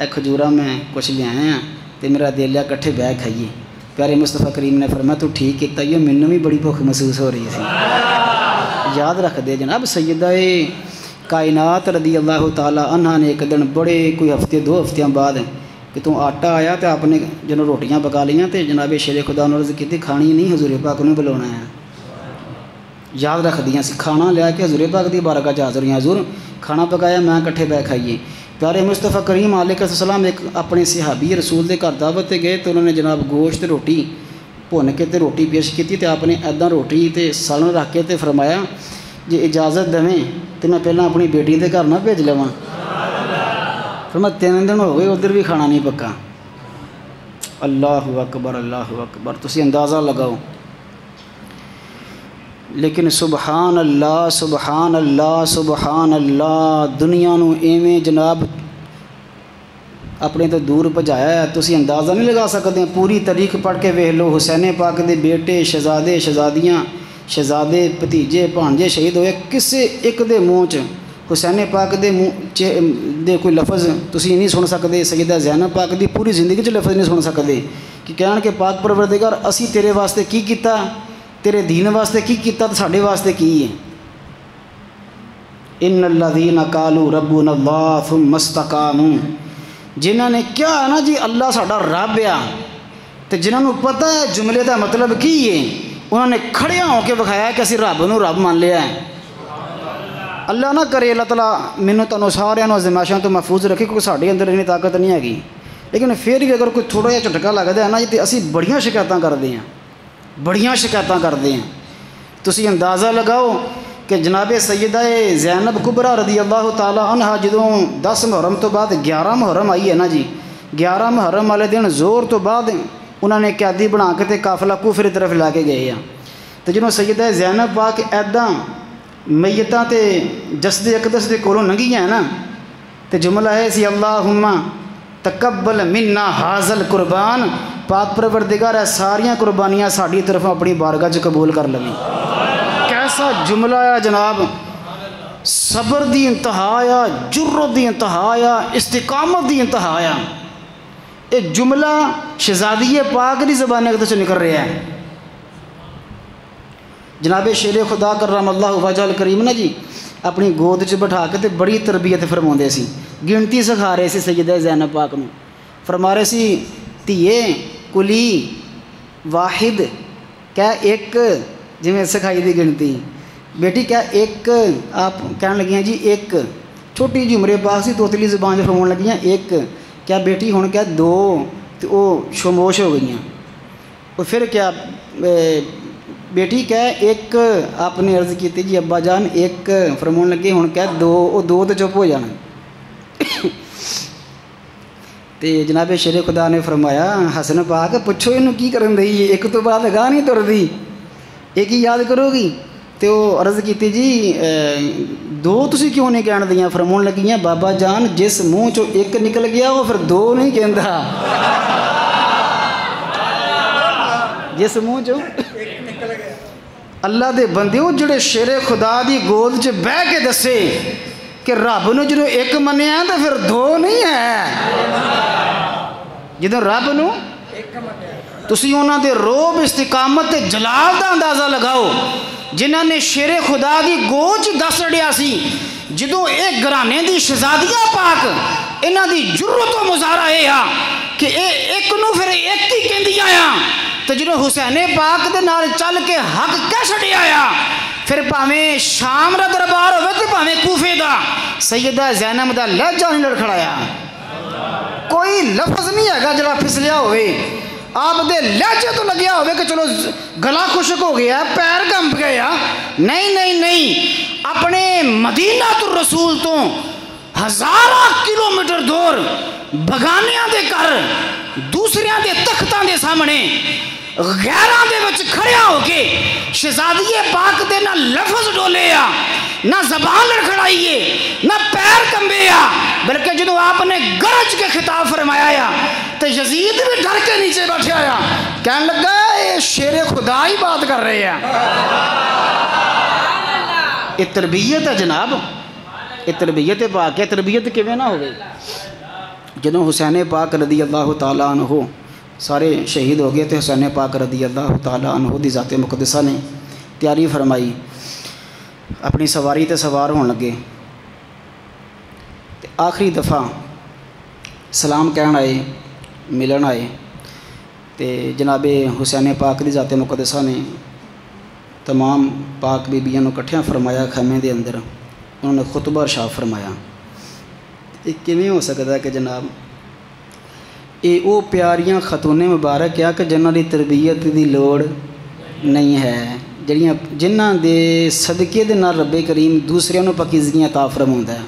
اے کھجوراں میں کچھ لے آیا تے میرا دل لیا کٹھے بہ کھائیے. پیارے مصطفیٰ کریم نے فرمایا تو ٹھیک کیتا یہ مینوں بھی بڑی بھوک محسوس ہو رہی سی. یاد رکھ دے جناب سیدہ کائنات رضی اللہ تعالیٰ عنہ نے ایک دن بڑے کوئی ہفتے 2 ہفتیاں بعد کہ تو آٹا آیا تو آپ نے جنہوں روٹیاں پکا لیاں تو جناب شیر خدا نے عرض کی کھانی نہیں حضور پاک نے بلانا ہے. یاد رکھ دیاں سی کھانا لیا کہ حضور پاک دی بارگاہ 'چ حاضر ہوئی حضور کھانا پکایا میں کٹھے بہ کھائیے. پیارے مصطفیٰ کریم علیہ السلام ایک اپنے صحابی رسول دے گھر دعوت تے گئے تو انہوں نے جناب گوشت روٹی بھن کے تے روٹی پیش کی تے آپ نے ایدا روٹی تے سالن رکھ کے تے فرمایا جی اجازت دیں تو میں پہلے اپنی بیٹی کے گھر نہ بھیج لواں. پھر میں 3 دن ہو گئے ادھر بھی کھانا نہیں پکا. اللہ اکبر اللہ اکبر. تسی اندازہ لگاؤ. لیکن سبحان اللہ سبحان اللہ سبحان اللہ دنیا نو ایویں جناب اپنے تو دور پجایا ہے تسی اندازہ نہیں لگا سکتے. پوری تاریخ پڑھ کے ویکھ لو حسین پاک دے بیٹے شہزادے شہزادیاں شہزادے بھتیجے بھانجے شہید ہوئے کسے ایک دے منہ 'چ حسین پاک دے منہ دے کوئی لفظ تسی نہیں سن سکتے. سیدہ زینب پاک دی پوری زندگی 'چ لفظ نہیں سن سکتے کہ کہن کہ پاک پروردگار اسی تیرے واسطے کی کیتا تیرے دین واسطے کی کیتا تے ساڈے واسطے کی ہے. ان الذین قالوا ربنا اللہ ثم استقاموا جنہاں نے کیا ہے نا جی اللہ ساڈا رب ہے تے جنہاں نوں پتہ ہے جملے دا مطلب کی ہے انہوں نے کھڑیاں ہو کے بکھایا کہ اسی رب نو رب مان لیا ہے. اللہ نہ کرے اللہ تعالیٰ مینوں تانوں سارے آزمائشاں تو محفوظ رکھے کیونکہ ساڈے اندر اتنی طاقت نہیں ہے. لیکن پھر بھی اگر کوئی تھوڑا جہا جھٹکا لگتا ہے نا جی تو اسی بڑیاں شکایتاں کرتے ہیں بڑیاں شکایتاں کرتے ہیں. تسی اندازہ لگاؤ کہ جناب سیدہ زینب کبریٰ رضی اللہ تعالیٰ عنہ جدوں 10 محرم تو بعد 11 محرم آئی ہے نا جی 11 محرم والے دن زور تو بعد انہوں نے قیدی بنا کے تے قافلہ کوفے دی طرف لا کے گئے ہیں. تو جنہوں سیدہ زینب پاک ایداں میتاں تے جسد اقدس دے کولوں لنگھیاں نا تے جملہ ہے سی اللہم تقبل منا حاضل قربان پاک پروردگار ہے ساریاں قربانیاں ساڈی طرف اپنی بارگاہ 'چ قبول کر لویں. کیسا جملہ ہے جناب. صبر دی انتہا آ جرت دی انتہا آ استقامت دی انتہا آ. یہ جملہ شہزادی پاک دی زبان اقدس نکل رہا ہے. جناب شیر خدا کرم اللہ وجہ الکریم نا جی اپنی گود 'چ بٹھا کے تے بڑی تربیت فرماؤندے سی. گنتی سکھا رہے سی سیدہ زینب پاک نو. فرما رہے سی دھیے کلی واحد کیا ایک جویں سکھائی دی گنتی بیٹی کیا ایک آپ کہنے لگیاں جی ایک چھوٹی جی عمرے پاس سی توتلی زبان جو فرماؤن لگیاں ایک کیا بیٹی ہن کیا 2 تو وہ شموش ہو گئیاں. اور پھر کیا بیٹی کیا ایک آپ نے عرض کی جی ابا جان ایک فرماؤن لگے ہن کیا 2 وہ 2 تو چپ ہو جانا. تے جناب شیر خدا نے فرمایا حسن پاک پوچھو یہ کی کرن دئی ہے، ایک تو بعد گاہ نہیں ترਦੀ ایک ہی یاد کرو گی. تے وہ عرض کیتی جی دو تسی کیوں نہیں کہن دیاں؟ فرماؤن لگیاں بابا جان جس منہ چو ایک نکل گیا وہ پھر دو نہیں کہندا. جس منہ چو اللہ دے بندیو جڑے شیر خدا دی گود چ بہ کے دسے کہ رب نو جدوں ایک منیا تو پھر دو نہیں ہے. جدوں رب نو تسی انہاں دے روب استقامت تے جلال دا اندازہ لگاؤ جنہاں نے شیر خدا دی گود چ دس اڑیا سی. جدوں ایک گھرانے دی شہزادیاں پاک انہاں دی جرت و مظاہرہ اے ہا کہ اے ایک نو پھر ایک ہی کہندیاں آ. تو جدوں حسین پاک دے نال چل کے حق کہہ چھڈیا آیا پھر پاویں شام دا دربار ہوئے تو پاویں کوفے دا سیدہ زینب دا لہجہ نہیں لڑکھڑایا. کوئی لفظ نہیں ہے جڑا پھسلیا ہوئے آپ دے لہجے تو لگیا ہوئے کہ چلو گلا خشک ہو گیا پیر کمپ گیا. نہیں نہیں نہیں، اپنے مدینہ تو رسول تو 1000 کلومیٹر دور بگانیاں دے کر دوسریاں دے تختاں دے سامنے غیراں دے وچ کھڑیا ہو کے شہزادی پاک دے نہ لفظ ڈولے آ نہ زبان لڑکھڑائیے نہ پیر کمبے آ، بلکہ جدو آپ نے گرج کے خطاب فرمایا آیا تو یزید بھی ڈر کے نیچے بیٹھے آیا کہنے لگا یہ شیر خدا ہی بات کر رہے ہیں. یہ تربیت ہے جناب، یہ تربیت پاک ہے. تربیت کیویں نہ ہوگی؟ جدوں حسین پاک رضی اللہ تعالیٰ عنہ سارے شہید ہو گئے تو حسین پاک رضی اللہ تعالیٰ عنہ دی ذات مقدسہ نے تیاری فرمائی، اپنی سواری تے سوار ہون لگے. آخری دفعہ سلام کہن آئے، ملن آئے تے جناب حسین پاک دی ذات مقدسہ نے تمام پاک بیبیاں نو کٹھیاں فرمایا خیمے دے اندر. انہوں نے خطبہ ارشاد فرمایا. یہ کیویں ہو سکتا ہے کہ جناب یہ وہ پیاریاں خاتون مبارک ہے کہ جنہاں دی تربیت دی لوڑ نہیں ہے، جنہاں دے صدقے دے نال رب کریم دوسریاں نو پاکیزگیاں عطا فرماوندا ہے.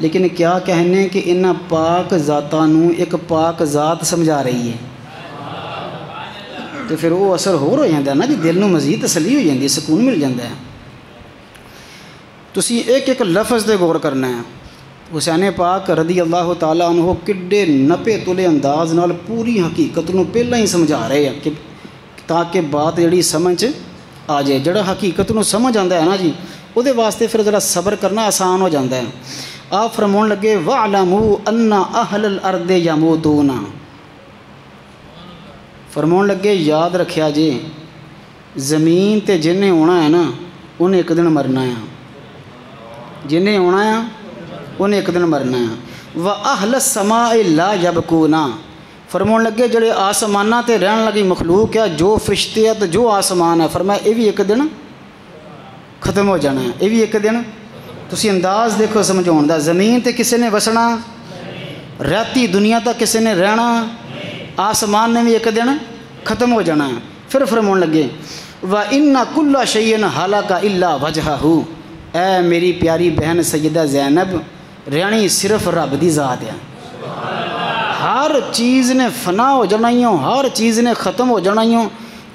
لیکن کیا کہنے کہ انہاں پاک ذاتاں نو ایک پاک ذات سمجھا رہی ہے تو پھر وہ اثر ہو جاتا ہے نا جی، دل نو مزید تسلی ہو جاتی ہے، سکون مل جاتا ہے. تسی ایک ایک لفظ دے غور کرنا ہے. حسین پاک رضی اللہ تعالیٰ عنہ کڈے نپے تلے انداز نال پوری حقیقت نو پہلا ہی سمجھا رہے ہیں کہ تاکہ بات جڑی سمجھ آ جائے. جڑا حقیقت نو سمجھ آندا ہے نا جی وہ دے واسطے پھر ذرا صبر کرنا آسان ہو جاتا ہے. آپ فرماؤن لگے وَاعْلَمُوا أَنَّ أَهْلَ الْأَرْضِ يَمُوتُونَ. فرماؤن لگے یاد رکھیا جی زمین تے جنہیں ہونا ہے نا انہیں ایک دن مرنا ہے، جنہیں ہونا ہے انہیں ایک دن مرنا ہے. وَأَهْلَ السَّمَاءِ لَا يَبْكُونَ. فرماؤن لگے جڑے آسمانہ تے رہن لگی مخلوق ہے، جو فرشتے ہے تو جو آسمان ہے، فرمایا یہ بھی ایک دن ختم ہو جانا ہے. یہ بھی ایک دن تسی انداز دیکھو سمجھاؤن دا. زمین تے کسے نے وسنا، رہتی دنیا تک کسے نے رہنا، آسمان نے بھی ایک دن ختم ہو جانا ہے. پھر فرماؤن لگے وَإِنَّ كُلَّ شَيْءٍ هَلَكَ إِلَّا وَجْهَهُ. اے میری پیاری بہن سیدہ زینب، رہنی صرف رب دی ذات ہے. ہر چیز نے فنا ہو جانا ہی ہوں، ہر چیز نے ختم ہو جانا ہی ہوں،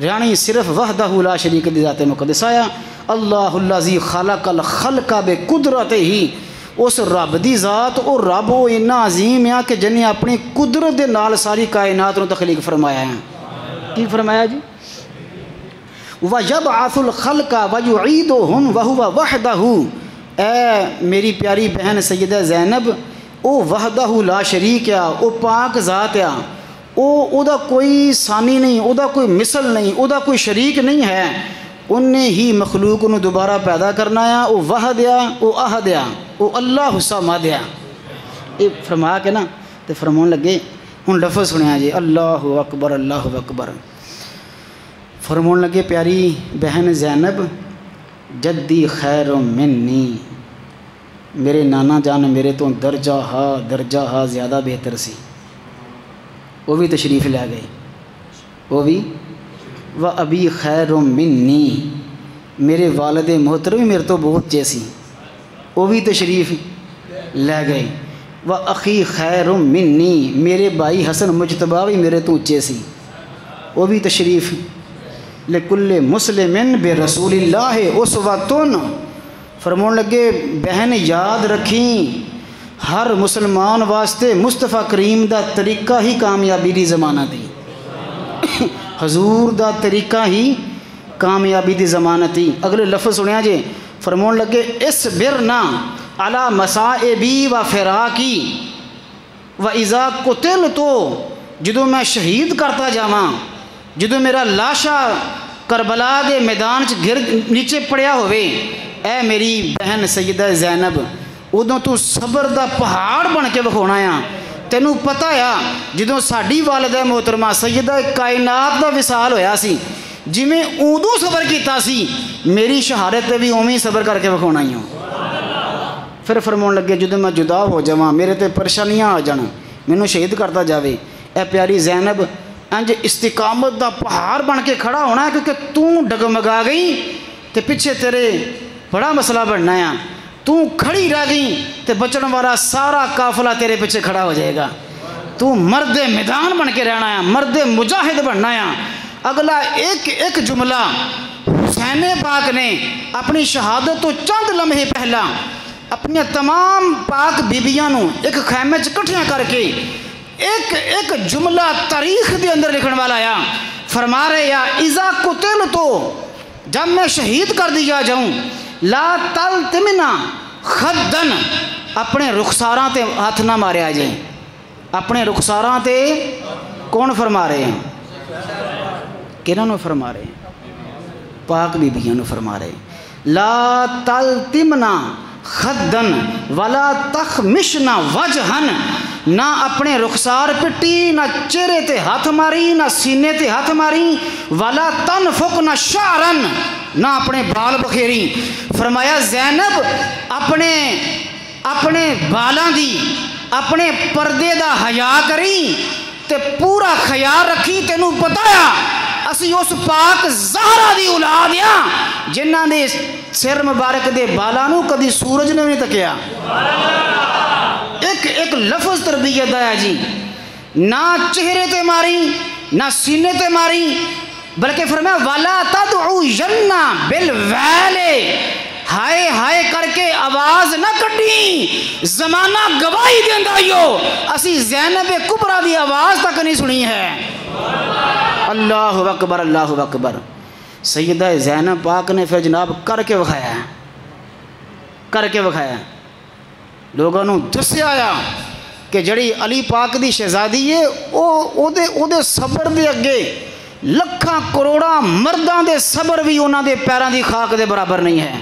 رہنی صرف وحدہ لا شریک دی ذات مقدسہ ہے. اللہ الذی خلق الخلق بقدرتہ. اس رب دی ذات او رب او اتنا عظیم ہے کہ جنہیں اپنی قدرت دے نال ساری کائنات نو تخلیق فرمایا ہے. کی فرمایا جی؟ وَيَبْعَثُ الْخَلْقَ وَيُعِيدُهُمْ وَهُوَ وَحْدَهُ. اے میری پیاری بہن سیدہ زینب، او وحدہ لا شریک ہے، او پاک ذات ہے، او دا کوئی ثانی نہیں، او دا کوئی مثل نہیں، او دا کوئی شریک نہیں ہے. انہیں ہی مخلوق نو دوبارہ پیدا کرنا ہے. او وحد ہے، او احد ہے، او اللہ الصمد ہے. یہ فرما کے نا تو فرماؤن لگے ہن لفظ سنیا جی اللہ اکبر اللہ اکبر. فرماؤن لگے پیاری بہن زینب جدی خیر منی، میرے نانا جان میرے تو درجہ ہا زیادہ بہتر سی. وہ بھی تشریف لے گئے، وہ بھی وَأَبِي خَيْرٌ مِّنِّي، میرے والد محترم میرے تو بہت جیسی، وہ بھی تشریف لے گئے. و اخی خیر منی، میرے بھائی حسن مجتبیٰ بھی میرے تو اچے سی، وہ بھی تشریف لکل مسلم بے رسول اللہ اسوۃ، فرمون لگے بہن یاد رکھیں ہر مسلمان واسطے مصطفیٰ کریم دا طریقہ ہی کامیابی دی ضمانت دی، حضور دا طریقہ ہی کامیابی دی ضمانت دی۔ اگلے لفظ سنیا جے، فرمون لگے اصبرنا علی مصائبی و فراقی و اذا قتلت، جدوں میں شہید کرتا جاواں، جدوں میرا لاشا کربلا دے میدان چ گر نیچے پڑیا ہوئے، اے میری بہن سیدہ زینب ادوں تو صبر دا پہاڑ بن کے وکھاونا آ۔ تینوں پتہ آ جدوں ساڈی والدہ محترمہ سیدہ کائنات دا وصال ہویا سی، جویں اودوں صبر کیتا سی، میری شہادت تے بھی اوویں صبر کر کے وکھاونا ہی ہوں۔ پھر فرماون لگے جدوں میں جدا ہو جاواں، میرے تے پریشانیاں آ جان، مینوں شہید کرتا جاوے، اے پیاری زینب انج استقامت دا پہاڑ بن کے کھڑا ہونا ہے، کیونکہ تو ڈگمگا گئی تے پیچھے تیرے بڑا مسئلہ بننا ہے، تو کھڑی رہ گئی تے بچن والا سارا قافلہ تیرے پیچھے کھڑا ہو جائے گا، تو مرد میدان بن کے رہنا ہے، مرد مجاہد بننا ہے۔ اگلا ایک جملہ حسین پاک نے اپنی شہادت تو چند لمحے پہلا اپنی تمام پاک بیبیاں نو ایک خیمے چ کٹھیاں کر کے ایک جملہ تاریخ دے اندر لکھن والا آیا، فرما رہے یا اذا قتلت، جب میں شہید کر دیا جاؤں، لا تلتمنا خدن، اپنے رخساراں تے ہاتھ نہ ماریا جائے۔ اپنے رخساراں تے کون فرما رہے ہیں؟ کنہاں نو فرما رہے ہیں؟ پاک بیبیاں نو فرما رہے ہیں۔ لا تلتمنا خدن ولا تخمشنا وجہن، نہ اپنے رخسار پٹی، نہ چہرے تے ہاتھ ماری، نہ سینے تے ہاتھ ماری، ولا تنفقنا شعرن، نہ اپنے بال بکھیری۔ فرمایا زینب اپنے بالاں دی اپنے پردے دا حیا کری تے پورا خیال رکھی۔ تینوں پتہ ہے اسی اس پاک زہرا دی اولاد ہاں جنہاں دے سر مبارک دے بالاں نو کدی سورج نے نہیں تکیا۔ ایک لفظ تربیت آیا جی، نہ چہرے تے ماری نہ سینے تے ماری، بلکہ فرمایا وَلَا تَدْعُوَنَّ بِالْوَيْلِ، ہائے ہائے کر کے آواز نہ کٹی، زمانہ گواہی دیندا ہو اسی زینب کبریٰ دی آواز تک نہیں سنی ہے۔ اللہ اکبر اللہ اکبر۔ سیدہ زینب پاک نے پھر جناب کر کے وکھایا، لوگوں نے دسیا آیا کہ جڑی علی پاک دی شہزادی ہے او دے صبر دے اگے لکھاں کروڑاں مرداں دے صبر بھی انہاں دے پیراں دی خاک دے برابر نہیں ہے۔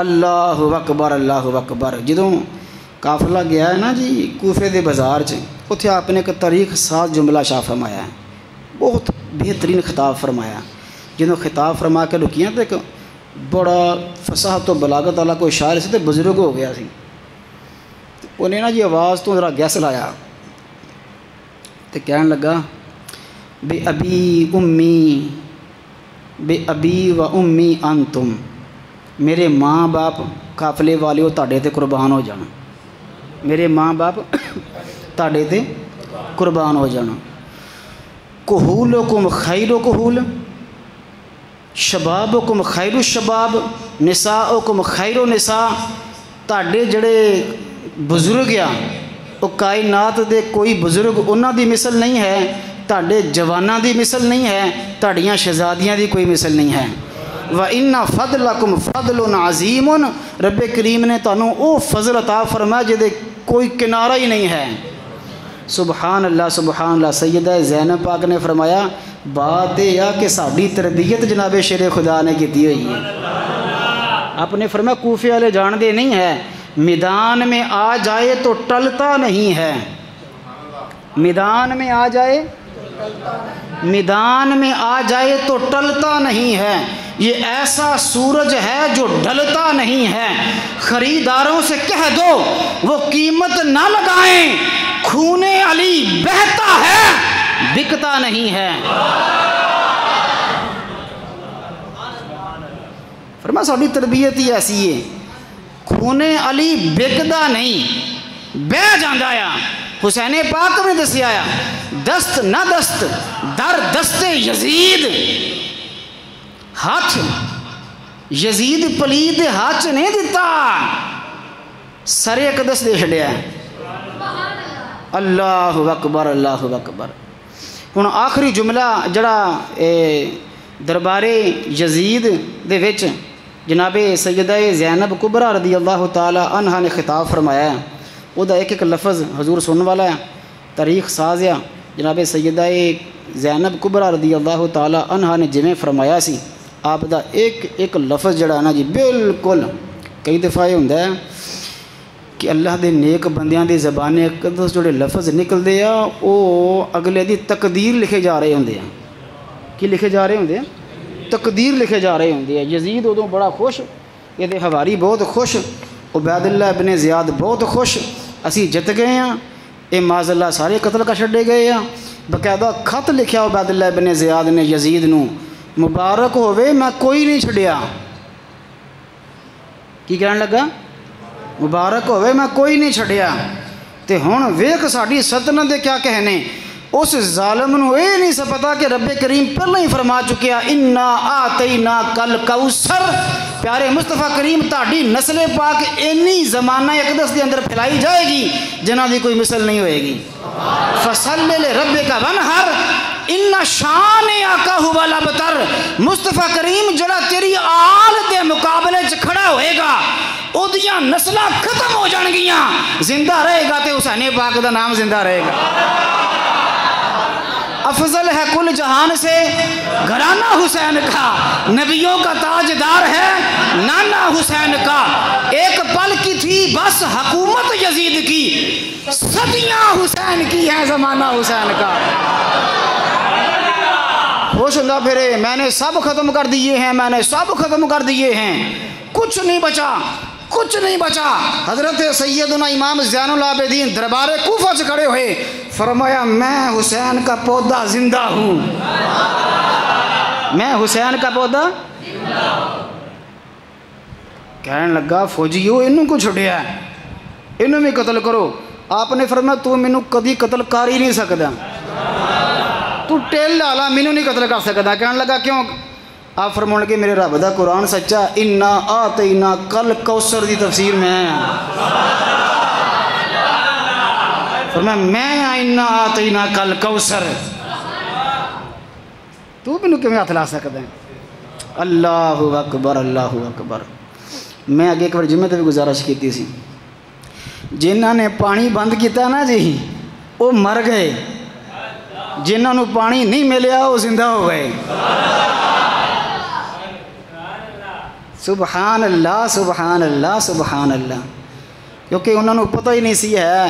اللہ اکبر اللہ اکبر۔ جدوں قافلہ گیا ہے نا جی کوفے دے بازار چ، اتھے آپ نے ایک تاریخ ساز جملہ شاہ فرمایا ہے، بہت بہترین خطاب فرمایا۔ جنہوں خطاب فرما کے رکیاں تو ایک بڑا فصاحت و بلاغت والا کوئی شاعر سے بزرگ ہو گیا سی، انہیں نا جی آواز تو ذرا گیس لایا تو کہنے لگا بے ابی و امی انتم، میرے ماں باپ قافلے والے تاڑے تے قربان ہو جانا، میرے ماں باپ تاڑے تے قربان ہو جانا۔ کہولکم خیر کہول، شبابکم خیر الشباب، نساؤکم خیر النساء، تاڑے جڑے بزرگ آ وہ کائنات دے کوئی بزرگ انہاں دی مثل نہیں ہے، تاڑے جواناں دی مثل نہیں ہے، تاڑیاں شہزادیاں دی کوئی مثل نہیں ہے۔ وَإِنَّ فَضْلَكُمْ فَضْلٌ عَظِيمٌ، رب کریم نے تانوں او فضل عطا فرمایا جدے کوئی کنارہ ہی نہیں ہے۔ سبحان اللہ سبحان اللہ۔ سیدہ زینب پاک نے فرمایا بات یہ کہ ساڈی تربیت جناب شیر خدا نے کیتی ہوئی ہے۔ آپ نے فرمایا کوفے والے جان دے نہیں ہے، میدان میں آ جائے تو ٹلتا نہیں ہے، میدان میں آ جائے تو ٹلتا نہیں ہے، یہ ایسا سورج ہے جو ڈھلتا نہیں ہے۔ خریداروں سے کہہ دو وہ قیمت نہ لگائیں، خون علی بہتا ہے بکتا نہیں ہے۔ فرمایا ساری تربیت ہی ایسی ہے، خونے علی بکدا نہیں بہ جاندہ آیا. حسین پاک نے دسیا آیا دست نہ دست در دست یزید. ہاتھ یزید پلید ہاتھ نہیں دیتا سر اقدس دے چھڑیا. اللہ اکبر اللہ اکبر. ہن آخری جملہ جڑا دربار یزید دے وچ جناب سیدہ زینب کبریٰ رضی اللہ تعالی عنہ نے خطاب فرمایا ہے. وہ دا ایک لفظ حضور سننے والا ہے. تاریخ ساز ہے جناب سیدہ زینب کبریٰ رضی اللہ تعالی عنہ نے جویں فرمایا سی آپ دا ایک لفظ جڑا نا جی بالکل کئی دفعہ یہ ہوندا ہے کہ اللہ دے نیک بندیاں دی زبان اقدس جڑے لفظ نکلدے آ او اگلے دی تقدیر لکھے جا رہے ہوندے ہیں. کی لکھے جا رہے ہوندے ہیں؟ تقدیر لکھے جا رہے ہوندے ہیں. یزید ادوں بڑا خوش, یہ دے حواری بہت خوش, عبید اللہ ابن زیاد بہت خوش, اسی جت گئے ہیں, اے معاذ اللہ سارے قتل کر چھڈے گئے ہیں. باقاعدہ خط لکھیا عبید اللہ ابن زیاد نے یزید نو, مبارک ہوئے میں کوئی نہیں چھڈیا. کی کہنے لگا؟ مبارک ہوئے میں کوئی نہیں چھڈیا. تے ہن ویکھ ساڈی سلطنت دے کیا کہنے. اس ظالم نو اے نہیں سا پتا کہ رب کریم پہلے ہی فرما چکیا انا آتینا کل کوثر. پیارے مصطفیٰ کریم تہاڈی نسل پاک اینی زمانہ اقدس دے اندر پھیلائی جائے گی جنہاں دی کوئی مثل نہیں ہوئے گی. فصل لربک وانحر ان شانئک هو الابتر. مصطفیٰ کریم جڑا تیری آل دے مقابلے چ کھڑا ہوئے گا اودیاں نسلاں ختم ہو جان گیاں, زندہ رہے گا تے حسین پاک دا نام زندہ رہے گا. افضل ہے کل جہان سے گھرانہ حسین کا, نبیوں کا تاجدار ہے نانا حسین کا. ایک پل کی تھی بس حکومت یزید کی, صدیاں حسین کی ہے زمانہ حسین کا. ہوش اللہ پھرے میں نے سب ختم کر دیے ہیں, میں نے سب ختم کر دیے ہیں, کچھ نہیں بچا, کچھ نہیں بچا. حضرت سیدنا امام زین العابدین دربار کوفہ سے کھڑے ہوئے, فرمایا میں حسین کا پودا زندہ ہوں, میں حسین کا پودا زندہ ہوں. کہنے لگا فوجیو انہوں کو چھڑیا ہے, انہوں میں قتل کرو. آپ نے فرمایا تو مینوں کدی قتل کر ہی نہیں سکتا, تو ٹیل لالا مینوں نہیں قتل کر سکتا. کہنے لگا کیوں؟ آپ فرمانے لگے میرے رب دا قرآن سچا, انا آتینا کل کوثر دی تفسیر میں فرمایا میں انا آتینا کل کوثر. تو مینوں کیوں ہاتھ لا سکتا ہے؟ اللہ اکبر اللہ اکبر. میں اگے ایک بار جمعے تے بھی گزارش کیتی سی, جنہاں نے پانی بند کیتا نا جی وہ مر گئے, جنہاں نو پانی نہیں ملیا وہ زندہ ہو گئے. سبحان اللہ سبحان اللہ سبحان اللہ. کیونکہ انہوں نے پتہ ہی نہیں سی ہے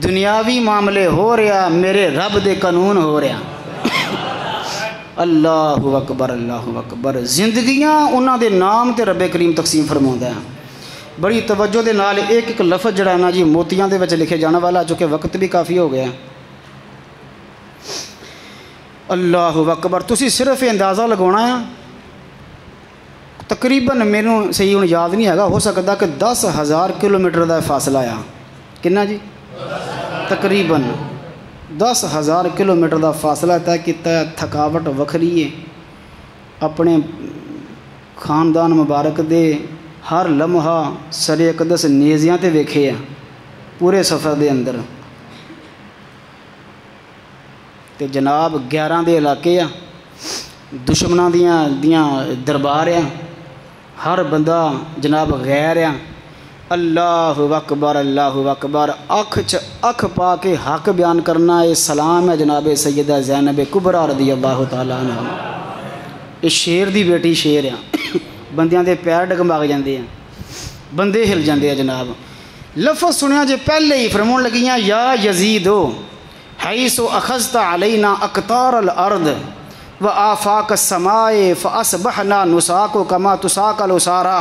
دنیاوی معاملے ہو رہا میرے رب دے قانون ہو رہا. اللہ اکبر اللہ اکبر. زندگیاں انہوں دے نام تے رب کریم تقسیم فرماؤندا ہے. بڑی توجہ دے نال ایک ایک لفظ جڑا نا جی موتیاں دے وچ لکھے جانا والا, چونکہ وقت بھی کافی ہو گیا. اللہ اکبر. تسی صرف اندازہ لگانا ہے, تقریباً میرے صحیح ہوں یاد نہیں ہے, ہو سکتا کہ 10,000 کلومیٹر دا فاصلہ آیا. کنا جی؟ تقریباً 10,000 کلومیٹر دا فاصلہ طے کیتا ہے. تھکاوٹ وکھری ہے, اپنے خاندان مبارک دے ہر لمحہ سر اقدس نیزیاں تے ویکھے ہیں پورے سفر دے اندر. تے جناب 11 دے علاقے ہیں, دشمناں دیاں دربار ہیں, ہر بندہ جناب غیر ہے. اللہ اکبر اللہ اکبر. اکھ پا کے حق بیان کرنا یہ سلام ہے جناب سیدہ زینب کبریٰ رضی اللہ تعالیٰ عنہ. یہ شیر دی بیٹی شیر ہے, بندیاں دے پیر ڈگمگ جاندے ہیں, بندے ہل جاندے ہیں جناب. لفظ سنیا جے پہلے ہی فرمون لگیاں یا یزیدو حیث اخذت علینا اقطار الارض وآفاق السماء فاصبحنا نساق کما تساق الاسارا.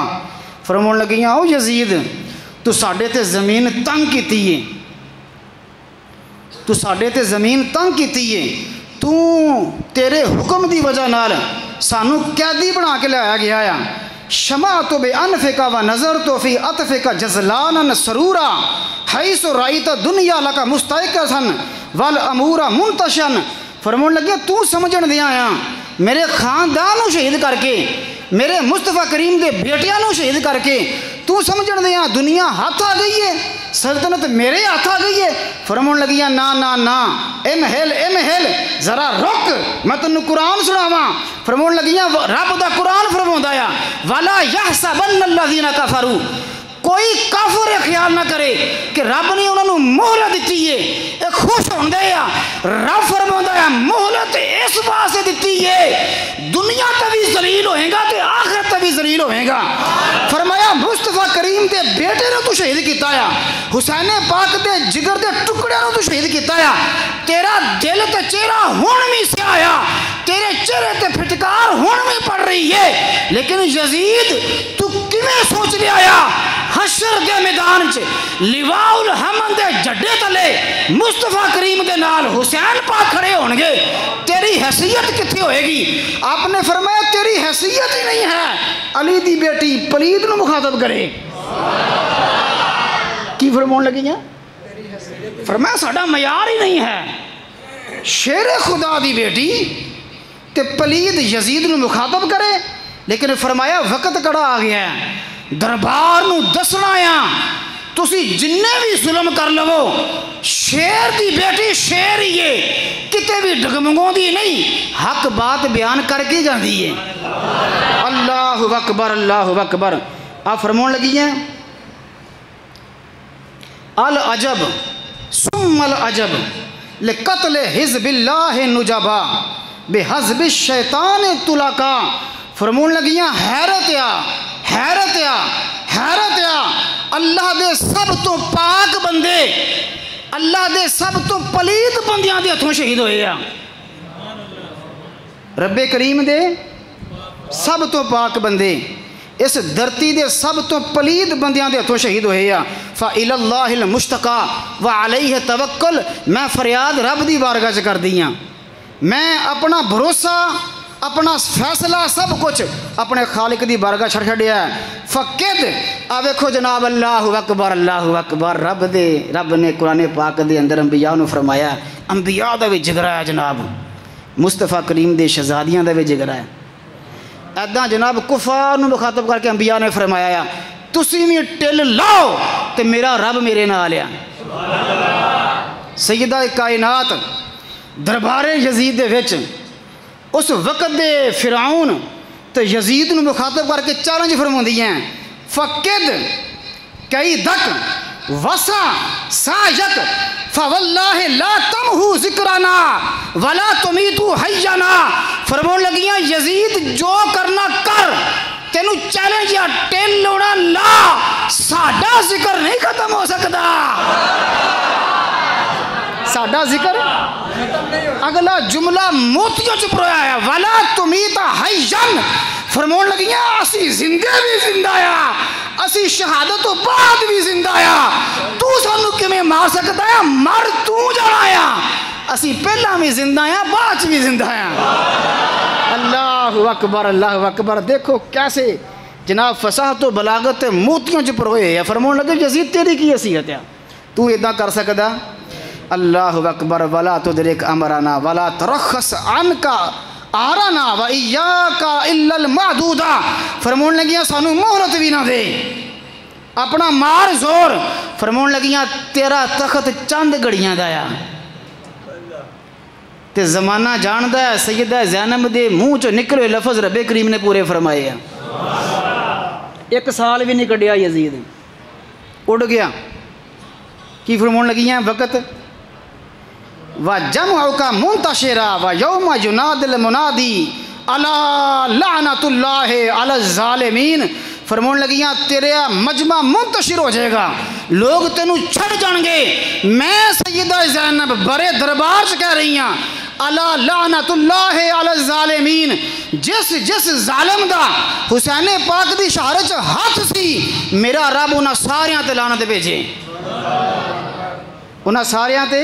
فرمون لگیاں او یزید تو ساڈے تے زمین تنگ کیتی ہے, تو ساڈے تے زمین تنگ کیتی ہے, تو تیرے حکم دی وجہ نال سانو قیدی بنا کے لایا گیا ہے. شمعت بانفک و نظرت فی اطفک جزلانا سرورا حیث رأیت دنیا لک مستحقا والامور منتشا. فرمان لگیا تو سمجھن دیا آیا میرے خاندان نو شہید کر کے میرے مصطفیٰ کریم دے بیٹیاں نو شہید کر کے تو سمجھن دیا دنیا ہاتھ آ گئی ہے، سلطنت میرے ہاتھ آ گئی ہے. فرمان لگیا نا نا نا امہل ذرا رک میں تنوں قرآن سناواں. فرمان لگیا رب دا قرآن فرماوندا ہے ولا یحسبن الذین کفروا، کوئی کافر خیال نہ کرے کہ رب نے انہوں نے مہلت دیتی ہے ایک خوش ہوندے ہیں. رب فرماتا ہے مہلت اس واسطے دیتی ہے دنیا تے بھی ذلیل ہوئے گا تے آخرت تے بھی ذلیل ہوئے گا. فرمایا مصطفیٰ کریم دے بیٹے نے تو شہید کیتا ہے، حسین پاک دے جگر دے ٹکڑے نے تو شہید کیتا ہے. تیرا دل تے چہرہ ہون بھی سیاہ آیا، تیرے چہرے تے پھٹکار ہون بھی پڑ رہی ہے، لیکن یزید تو کیویں سوچ لیا آیا حشر دے میدان چ لواء الحمد دے جڈے تلے مصطفیٰ کریم دے نال حسین پاک کھڑے ہون گے، تیری حیثیت کتھے ہوئے گی؟ آپ نے فرمایا تیری حیثیت ہی نہیں ہے علی دی بیٹی پلید نو مخاطب کرے. کی فرمون لگی ہیں؟ فرمایا ساڈا معیار ہی نہیں ہے شیر خدا دی بیٹی تے پلید یزید نو مخاطب کرے. لیکن فرمایا وقت کڑا آ گیا ہے دربار نو دسنا یا تسی جننے بھی ظلم کر لو شیر دی بیٹی شیر ہی ہے کتے بھی ڈگمگوں دی نہیں حق بات بیان کر کے جاندی ہے. اللہ اکبر اللہ اکبر. آپ فرمون لگی ہیں العجب ثم العجب لقتل حزب اللہ نجبا بحزب الشیطان تلقا. فرمون لگیاں حیرت یا اللہ دے سب تو پاک بندے اللہ دے سب تو پلید بندیاں دے ہتھوں شہید ہوئے یا رب کریم دے سب تو پاک بندے اس دھرتی دے سب تو پلید بندیاں دے ہتھوں شہید ہوئے یا. فَإِلَى اللَّهِ الْمُشْتَقَى وَعَلَيْهِ تَوَكُّلْ. میں فریاد رب دی بارگاہ چ کر دیاں، میں اپنا بھروسہ اپنا فیصلہ سب کچھ اپنے خالق دی بارگاہ چھڑ چھڑیا ہے. فقد آویکھو جناب اللہ اکبر. رب نے قرآن پاک دے اندر انبیاء نو فرمایا انبیاء دا بھی جگرا ہے جناب، مصطفیٰ کریم دے شہزادیاں دا بھی جگرا ہے. ایداں جناب کفار نو مخاطب کر کے انبیاء نے فرمایا تسی بھی ٹل لاؤ تے میرا رب میرے نال ہے. سیدہ کائنات دربار یزید دے وچ اس وقت دے فرعون تو یزید نو مخاطب کر کے چیلنج فرماندی ہیں فقد کئی دک وسا سایت فواللہ لا تمہو ذکرانا ولا تمیتو حیانا. فرمون لگیاں یزید جو کرنا کر تینو چیلنج یا ٹیل لوڑا لا ساڈا ذکر نہیں ختم ہو سکتا. ساڈا ذکر اگلا جملہ موتیوں چ پرویا ہے ولا تمیتا حیان. فرمون لگیاں اسی زندے بھی زندہ آیا اسی شہادت تو بعد بھی زندہ آیا. تو سانو کیویں مار سکتا ہے؟ مر تو جانا آیا، اسی پہلا بھی زندہ آیا بعد بھی زندہ آیا. اللہ اکبر اللہ اکبر. دیکھو کیسے جناب فصاحت و بلاغت موتیوں چ پروئے ہے. فرمون لگے یزید تیری کی حیثیت ہے تو اداں کر سکدا؟ اللہ اکبر. ولا تدرک امرنا ولا ترخص عنک آرنا وإیاک الا المعدودا. فرمون لگیاں سانو مہلت بھی نہ دے اپنا مار زور. فرمون لگیاں تیرا تخت چند گھڑیاں دایا تے زمانہ جاندہ ہے. سیدہ زینب دے منہ چو نکلے لفظ رب کریم نے پورے فرمائے ہیں. ایک سال بھی نہیں کڈیا یزید اڑ گیا. کی فرمون لگیاں وقت وَجَمْعُكَ مُنْتَشِرًا وَيَوْمَ يُنَادِ الْمُنَادِي أَلَا لَعْنَةُ اللَّهِ عَلَى الظَّالِمِينَ. فرمون لگیاں تیرے مجمع منتشر ہو جائے گا، لوگ تینوں چھڑ جان گے. میں سیدہ زینب برے دربار سے کہہ رہی ہاں الا لعنت اللہ علی الظالمین. جس ظالم دا حسین پاک دی شہادت ہاتھ سی میرا رب انہاں ساریاں تے لعنت بھیجے، انہاں ساریاں تے.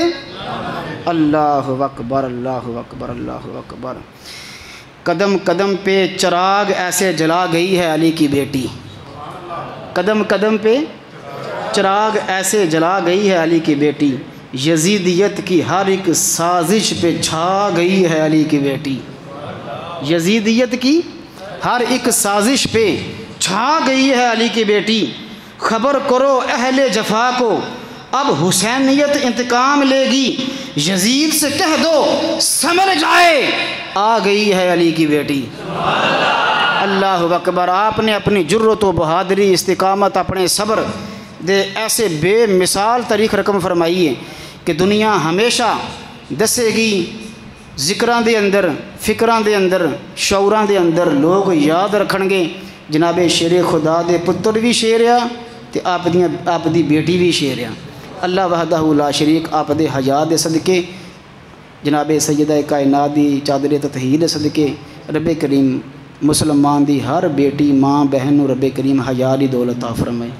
اللہ اکبر اللہ اکبر اللہ اکبر. قدم قدم پہ چراغ ایسے جلا گئی ہے علی کی بیٹی، قدم قدم پہ چراغ ایسے جلا گئی ہے علی کی بیٹی، یزیدیت کی ہر ایک سازش پہ چھا گئی ہے علی کی بیٹی، یزیدیت کی ہر ایک سازش پہ چھا گئی ہے علی کی بیٹی، خبر کرو اہل جفا کو اب حسینیت انتقام لے گی، یزید سے کہہ دو سمجھ جائے آ گئی ہے علی کی بیٹی۔ اللہ اکبر۔ آپ نے اپنی جرت و بہادری، استقامت، اپنے صبر دے ایسے بے مثال تاریخ رقم فرمائی ہے کہ دنیا ہمیشہ دسے گی، ذکراں دے اندر، فکراں دے اندر، شعوراں دے اندر لوگ یاد رکھن گے جناب شیر خدا دے پتر بھی شیر آ تے آپ دی بیٹی بھی شیر آ۔ اللہ وحدہ لا شریک آپ دے حیا دے صدقے، جناب سیدہ کائنات دی چادر تطہیر صدقے رب کریم مسلمان دی ہر بیٹی ماں بہن نو رب کریم حیا دی دولت عطا فرمائے۔